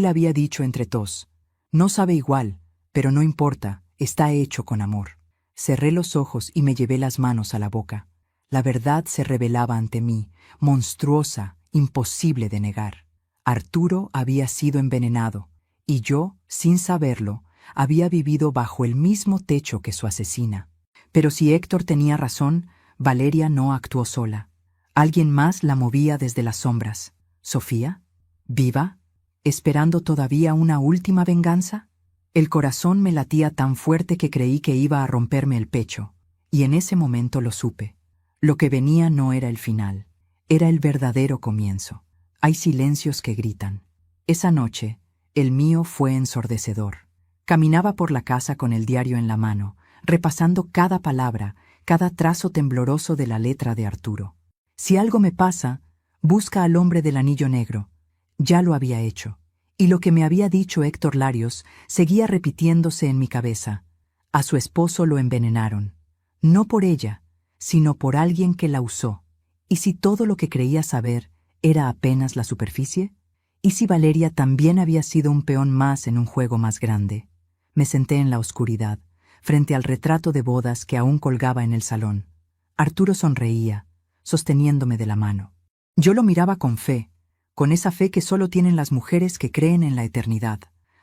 había dicho entre tos: no sabe igual, pero no importa, está hecho con amor. Cerré los ojos y me llevé las manos a la boca. La verdad se revelaba ante mí, monstruosa, imposible de negar. Arturo había sido envenenado, y yo, sin saberlo, había vivido bajo el mismo techo que su asesina. Pero si Héctor tenía razón, Valeria no actuó sola. Alguien más la movía desde las sombras. ¿Sofía? ¿Viva? ¿Esperando todavía una última venganza? El corazón me latía tan fuerte que creí que iba a romperme el pecho, y en ese momento lo supe. Lo que venía no era el final, era el verdadero comienzo. Hay silencios que gritan. Esa noche, el mío fue ensordecedor. Caminaba por la casa con el diario en la mano, repasando cada palabra, cada trazo tembloroso de la letra de Arturo. Si algo me pasa, busca al hombre del anillo negro. Ya lo había hecho. Y lo que me había dicho Héctor Larios seguía repitiéndose en mi cabeza. A su esposo lo envenenaron. No por ella, sino por alguien que la usó. ¿Y si todo lo que creía saber era apenas la superficie? ¿Y si Valeria también había sido un peón más en un juego más grande? Me senté en la oscuridad, frente al retrato de bodas que aún colgaba en el salón. Arturo sonreía, sosteniéndome de la mano. Yo lo miraba con fe, con esa fe que solo tienen las mujeres que creen en la eternidad.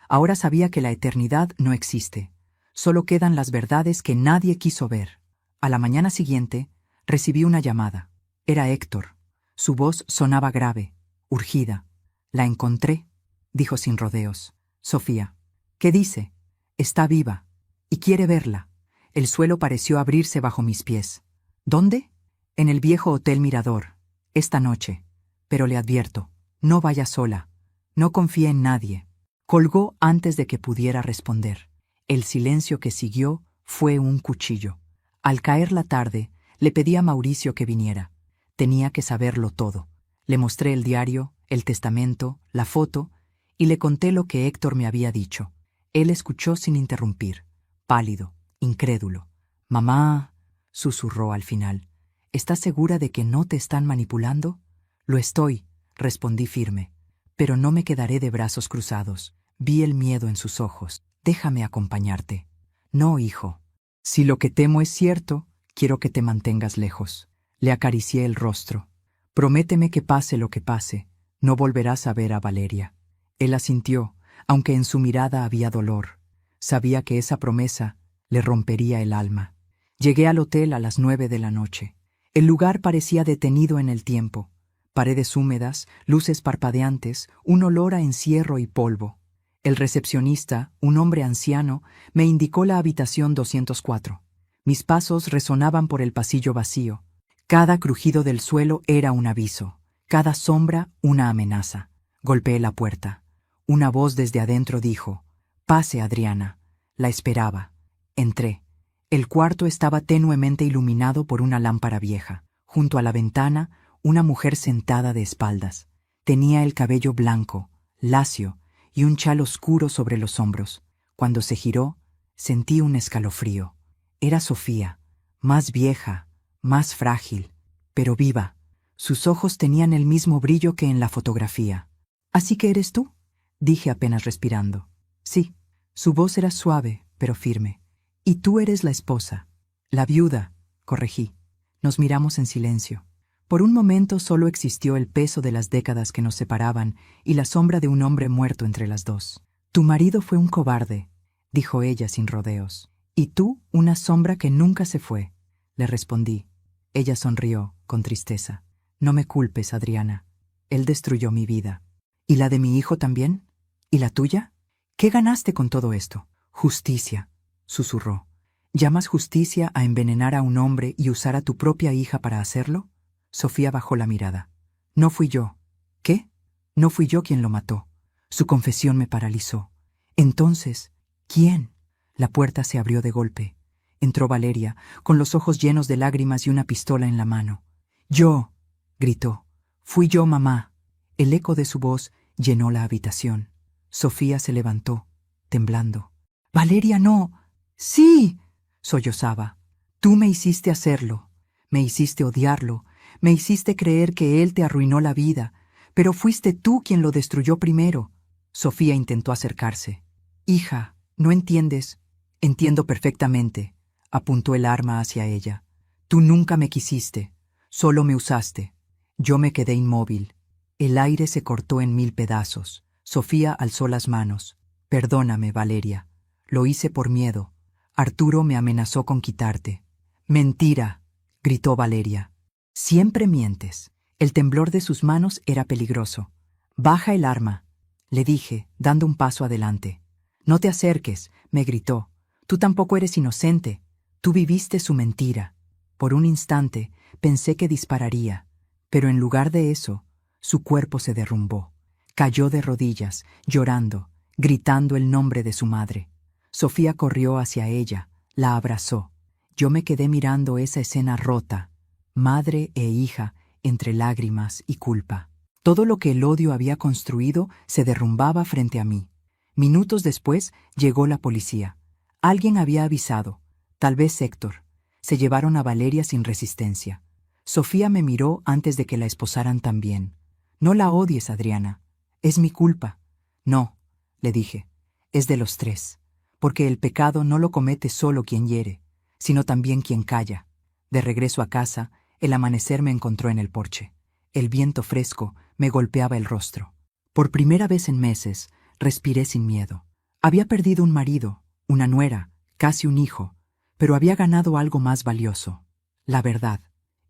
Ahora sabía que la eternidad no existe. Solo quedan las verdades que nadie quiso ver. A la mañana siguiente, recibí una llamada. Era Héctor. Su voz sonaba grave, urgida. La encontré, dijo sin rodeos. Sofía. ¿Qué dice? Está viva. Y quiere verla. El suelo pareció abrirse bajo mis pies. ¿Dónde? En el viejo Hotel Mirador. Esta noche. Pero le advierto. No vaya sola. No confíe en nadie. Colgó antes de que pudiera responder. El silencio que siguió fue un cuchillo. Al caer la tarde, le pedí a Mauricio que viniera. Tenía que saberlo todo. Le mostré el diario, el testamento, la foto, y le conté lo que Héctor me había dicho. Él escuchó sin interrumpir, pálido, incrédulo. «Mamá», susurró al final, «¿estás segura de que no te están manipulando?» «Lo estoy», respondí firme. «Pero no me quedaré de brazos cruzados». Vi el miedo en sus ojos. «Déjame acompañarte». «No, hijo. Si lo que temo es cierto, quiero que te mantengas lejos». Le acaricié el rostro. «Prométeme que pase lo que pase, no volverás a ver a Valeria». Él asintió, aunque en su mirada había dolor. Sabía que esa promesa le rompería el alma. Llegué al hotel a las 9 de la noche. El lugar parecía detenido en el tiempo. Paredes húmedas, luces parpadeantes, un olor a encierro y polvo. El recepcionista, un hombre anciano, me indicó la habitación 204. Mis pasos resonaban por el pasillo vacío. Cada crujido del suelo era un aviso, cada sombra una amenaza. Golpeé la puerta. Una voz desde adentro dijo: «Pase, Adriana». La esperaba. Entré. El cuarto estaba tenuemente iluminado por una lámpara vieja. Junto a la ventana, una mujer sentada de espaldas. Tenía el cabello blanco, lacio, y un chal oscuro sobre los hombros. Cuando se giró, sentí un escalofrío. Era Sofía, más vieja, más frágil, pero viva. Sus ojos tenían el mismo brillo que en la fotografía. «¿Así que eres tú?», dije apenas respirando. «Sí». Su voz era suave, pero firme. «Y tú eres la esposa». «La viuda», corregí. Nos miramos en silencio. Por un momento solo existió el peso de las décadas que nos separaban y la sombra de un hombre muerto entre las dos. «Tu marido fue un cobarde», dijo ella sin rodeos. «Y tú, una sombra que nunca se fue», le respondí. Ella sonrió, con tristeza. «No me culpes, Adriana. Él destruyó mi vida». «¿Y la de mi hijo también? ¿Y la tuya? ¿Qué ganaste con todo esto?» «Justicia», susurró. «¿Llamas justicia a envenenar a un hombre y usar a tu propia hija para hacerlo?» Sofía bajó la mirada. «No fui yo». «¿Qué?» «No fui yo quien lo mató». Su confesión me paralizó. Entonces, ¿quién? La puerta se abrió de golpe. Entró Valeria, con los ojos llenos de lágrimas y una pistola en la mano. «Yo», gritó. «Fui yo, mamá». El eco de su voz llenó la habitación. Sofía se levantó, temblando. «Valeria, no». «Sí», sollozaba. «Tú me hiciste hacerlo. Me hiciste odiarlo. Me hiciste creer que él te arruinó la vida. Pero fuiste tú quien lo destruyó primero». Sofía intentó acercarse. «Hija, no entiendes». «Entiendo perfectamente», apuntó el arma hacia ella. «Tú nunca me quisiste. Solo me usaste». Yo me quedé inmóvil. El aire se cortó en 1000 pedazos. Sofía alzó las manos. «Perdóname, Valeria. Lo hice por miedo. Arturo me amenazó con quitarte». «Mentira», gritó Valeria. «Siempre mientes». El temblor de sus manos era peligroso. «Baja el arma», le dije, dando un paso adelante. «No te acerques», me gritó. «Tú tampoco eres inocente. Tú viviste su mentira». Por un instante pensé que dispararía, pero en lugar de eso, su cuerpo se derrumbó. Cayó de rodillas, llorando, gritando el nombre de su madre. Sofía corrió hacia ella, la abrazó. Yo me quedé mirando esa escena rota, madre e hija, entre lágrimas y culpa. Todo lo que el odio había construido se derrumbaba frente a mí. Minutos después llegó la policía. Alguien había avisado, tal vez Héctor. Se llevaron a Valeria sin resistencia. Sofía me miró antes de que la esposaran también. «No la odies, Adriana. Es mi culpa». «No», le dije, «es de los tres, porque el pecado no lo comete solo quien hiere, sino también quien calla». De regreso a casa, el amanecer me encontró en el porche. El viento fresco me golpeaba el rostro. Por primera vez en meses, respiré sin miedo. Había perdido un marido, una nuera, casi un hijo, pero había ganado algo más valioso: la verdad.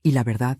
Y la verdad,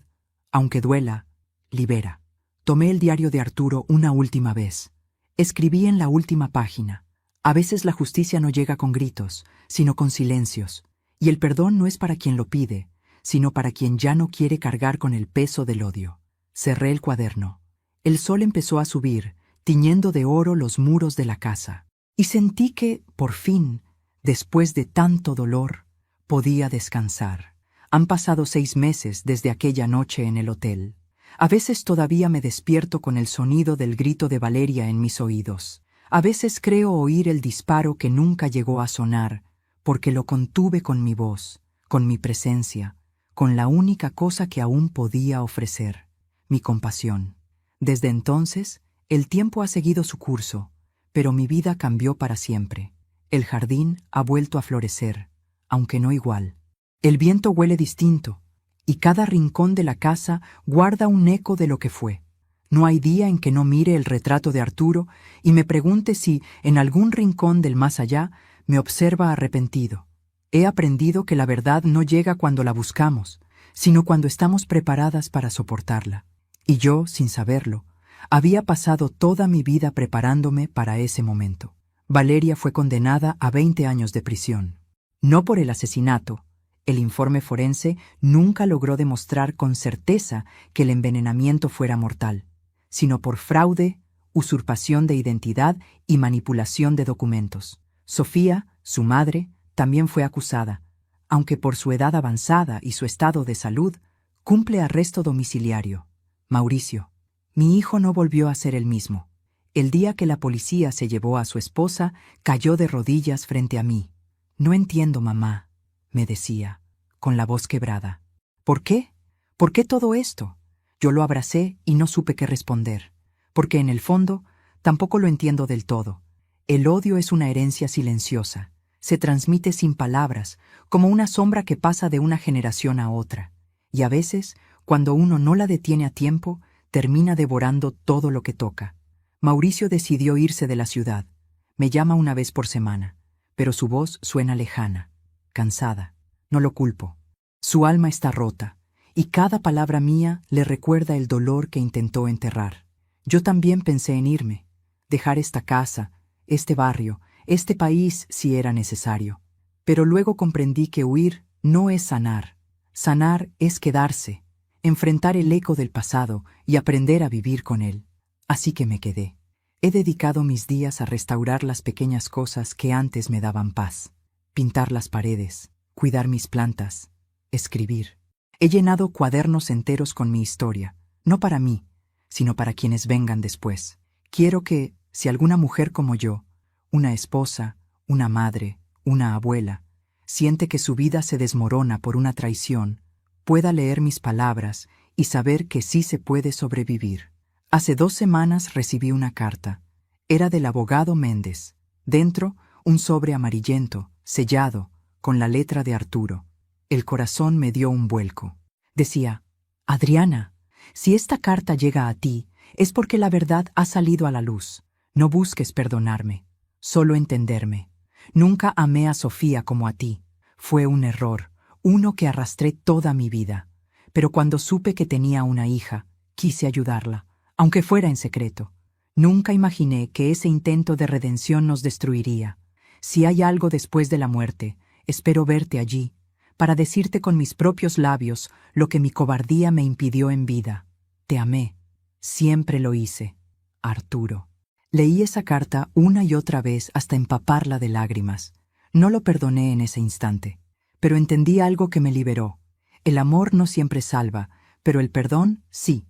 aunque duela, libera. Tomé el diario de Arturo una última vez. Escribí en la última página: a veces la justicia no llega con gritos, sino con silencios, y el perdón no es para quien lo pide, sino para quien ya no quiere cargar con el peso del odio. Cerré el cuaderno. El sol empezó a subir, tiñendo de oro los muros de la casa, y sentí que, por fin, después de tanto dolor, podía descansar. Han pasado 6 meses desde aquella noche en el hotel. A veces todavía me despierto con el sonido del grito de Valeria en mis oídos. A veces creo oír el disparo que nunca llegó a sonar, porque lo contuve con mi voz, con mi presencia, con la única cosa que aún podía ofrecer: mi compasión. Desde entonces, el tiempo ha seguido su curso, pero mi vida cambió para siempre. El jardín ha vuelto a florecer, aunque no igual. El viento huele distinto, y cada rincón de la casa guarda un eco de lo que fue. No hay día en que no mire el retrato de Arturo y me pregunte si, en algún rincón del más allá, me observa arrepentido. He aprendido que la verdad no llega cuando la buscamos, sino cuando estamos preparadas para soportarla. Y yo, sin saberlo, había pasado toda mi vida preparándome para ese momento. Valeria fue condenada a 20 años de prisión. No por el asesinato. El informe forense nunca logró demostrar con certeza que el envenenamiento fuera mortal, sino por fraude, usurpación de identidad y manipulación de documentos. Sofía, su madre, también fue acusada, aunque por su edad avanzada y su estado de salud, cumple arresto domiciliario. Mauricio, mi hijo no volvió a ser el mismo. El día que la policía se llevó a su esposa, cayó de rodillas frente a mí. «No entiendo, mamá», me decía, con la voz quebrada. «¿Por qué? ¿Por qué todo esto?». Yo lo abracé y no supe qué responder, porque en el fondo tampoco lo entiendo del todo. El odio es una herencia silenciosa, se transmite sin palabras, como una sombra que pasa de una generación a otra, y a veces, cuando uno no la detiene a tiempo, termina devorando todo lo que toca. Mauricio decidió irse de la ciudad. Me llama una vez por semana, pero su voz suena lejana, cansada. No lo culpo. Su alma está rota, y cada palabra mía le recuerda el dolor que intentó enterrar. Yo también pensé en irme, dejar esta casa, este barrio, este país si era necesario. Pero luego comprendí que huir no es sanar. Sanar es quedarse, enfrentar el eco del pasado y aprender a vivir con él. Así que me quedé. He dedicado mis días a restaurar las pequeñas cosas que antes me daban paz. Pintar las paredes, cuidar mis plantas, escribir. He llenado cuadernos enteros con mi historia, no para mí, sino para quienes vengan después. Quiero que, si alguna mujer como yo, una esposa, una madre, una abuela, siente que su vida se desmorona por una traición, pueda leer mis palabras y saber que sí se puede sobrevivir. Hace 2 semanas recibí una carta. Era del abogado Méndez. Dentro, un sobre amarillento, sellado, con la letra de Arturo. El corazón me dio un vuelco. Decía: Adriana, si esta carta llega a ti, es porque la verdad ha salido a la luz. No busques perdonarme, solo entenderme. Nunca amé a Sofía como a ti. Fue un error, uno que arrastré toda mi vida. Pero cuando supe que tenía una hija, quise ayudarla, aunque fuera en secreto. Nunca imaginé que ese intento de redención nos destruiría. Si hay algo después de la muerte, espero verte allí, para decirte con mis propios labios lo que mi cobardía me impidió en vida. Te amé. Siempre lo hice. Arturo. Leí esa carta una y otra vez hasta empaparla de lágrimas. No lo perdoné en ese instante, pero entendí algo que me liberó. El amor no siempre salva, pero el perdón sí.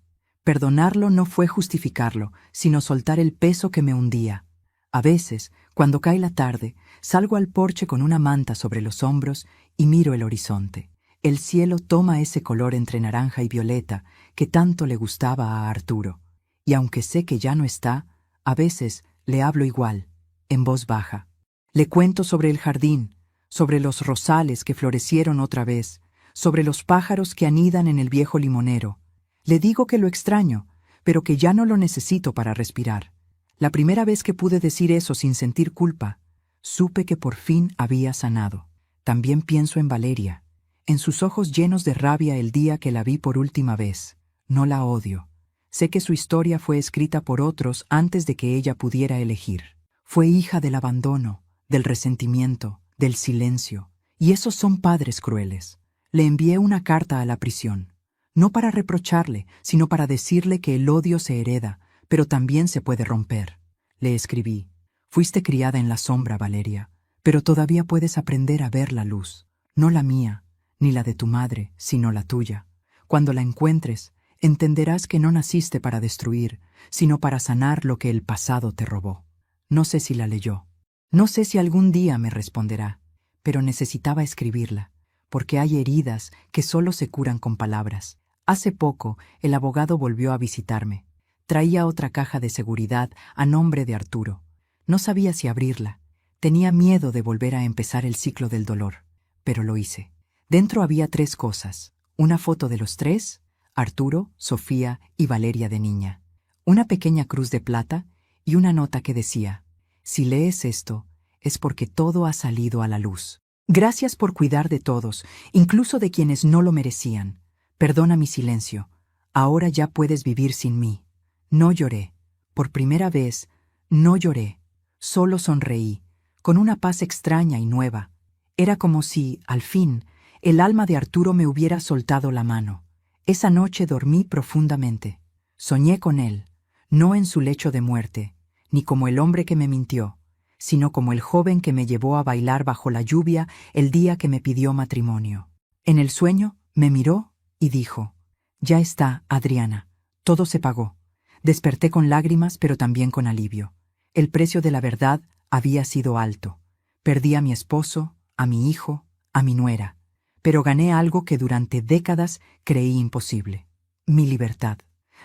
Perdonarlo no fue justificarlo, sino soltar el peso que me hundía. A veces, cuando cae la tarde, salgo al porche con una manta sobre los hombros y miro el horizonte. El cielo toma ese color entre naranja y violeta que tanto le gustaba a Arturo. Y aunque sé que ya no está, a veces le hablo igual, en voz baja. Le cuento sobre el jardín, sobre los rosales que florecieron otra vez, sobre los pájaros que anidan en el viejo limonero. Le digo que lo extraño, pero que ya no lo necesito para respirar. La primera vez que pude decir eso sin sentir culpa, supe que por fin había sanado. También pienso en Valeria, en sus ojos llenos de rabia el día que la vi por última vez. No la odio. Sé que su historia fue escrita por otros antes de que ella pudiera elegir. Fue hija del abandono, del resentimiento, del silencio, y esos son padres crueles. Le envié una carta a la prisión, no para reprocharle, sino para decirle que el odio se hereda, pero también se puede romper. Le escribí: fuiste criada en la sombra, Valeria, pero todavía puedes aprender a ver la luz, no la mía, ni la de tu madre, sino la tuya. Cuando la encuentres, entenderás que no naciste para destruir, sino para sanar lo que el pasado te robó. No sé si la leyó. No sé si algún día me responderá, pero necesitaba escribirla, porque hay heridas que solo se curan con palabras. Hace poco, el abogado volvió a visitarme. Traía otra caja de seguridad a nombre de Arturo. No sabía si abrirla. Tenía miedo de volver a empezar el ciclo del dolor, pero lo hice. Dentro había 3 cosas: una foto de los 3, Arturo, Sofía y Valeria de niña, una pequeña cruz de plata y una nota que decía: si lees esto, es porque todo ha salido a la luz. Gracias por cuidar de todos, incluso de quienes no lo merecían. Perdona mi silencio. Ahora ya puedes vivir sin mí. No lloré. Por primera vez, no lloré. Solo sonreí, con una paz extraña y nueva. Era como si, al fin, el alma de Arturo me hubiera soltado la mano. Esa noche dormí profundamente. Soñé con él, no en su lecho de muerte, ni como el hombre que me mintió, sino como el joven que me llevó a bailar bajo la lluvia el día que me pidió matrimonio. En el sueño, me miró y dijo: ya está, Adriana, todo se pagó. Desperté con lágrimas, pero también con alivio. El precio de la verdad había sido alto. Perdí a mi esposo, a mi hijo, a mi nuera, pero gané algo que durante décadas creí imposible: mi libertad.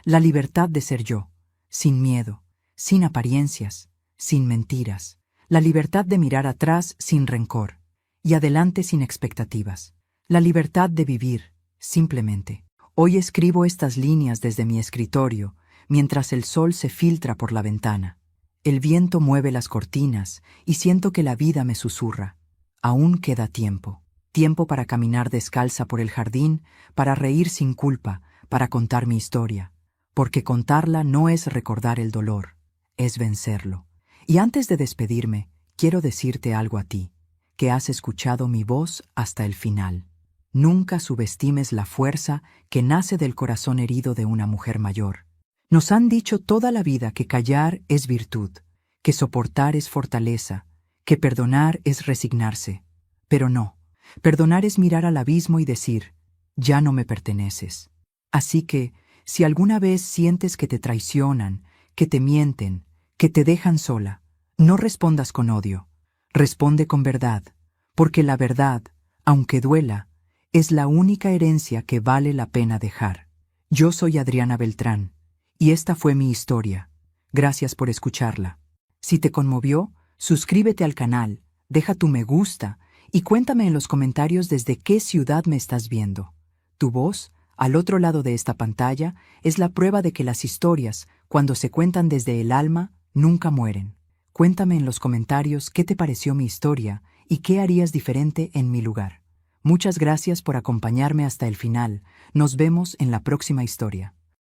La libertad de ser yo, sin miedo, sin apariencias, sin mentiras. La libertad de mirar atrás sin rencor y adelante sin expectativas. La libertad de vivir, simplemente. Hoy escribo estas líneas desde mi escritorio, mientras el sol se filtra por la ventana. El viento mueve las cortinas y siento que la vida me susurra: aún queda tiempo. Tiempo para caminar descalza por el jardín, para reír sin culpa, para contar mi historia. Porque contarla no es recordar el dolor, es vencerlo. Y antes de despedirme, quiero decirte algo a ti, que has escuchado mi voz hasta el final. Nunca subestimes la fuerza que nace del corazón herido de una mujer mayor. Nos han dicho toda la vida que callar es virtud, que soportar es fortaleza, que perdonar es resignarse. Pero no, perdonar es mirar al abismo y decir, ya no me perteneces. Así que, si alguna vez sientes que te traicionan, que te mienten, que te dejan sola, no respondas con odio, responde con verdad, porque la verdad, aunque duela, es la única herencia que vale la pena dejar. Yo soy Adriana Beltrán, y esta fue mi historia. Gracias por escucharla. Si te conmovió, suscríbete al canal, deja tu me gusta y cuéntame en los comentarios desde qué ciudad me estás viendo. Tu voz, al otro lado de esta pantalla, es la prueba de que las historias, cuando se cuentan desde el alma, nunca mueren. Cuéntame en los comentarios qué te pareció mi historia y qué harías diferente en mi lugar. Muchas gracias por acompañarme hasta el final. Nos vemos en la próxima historia.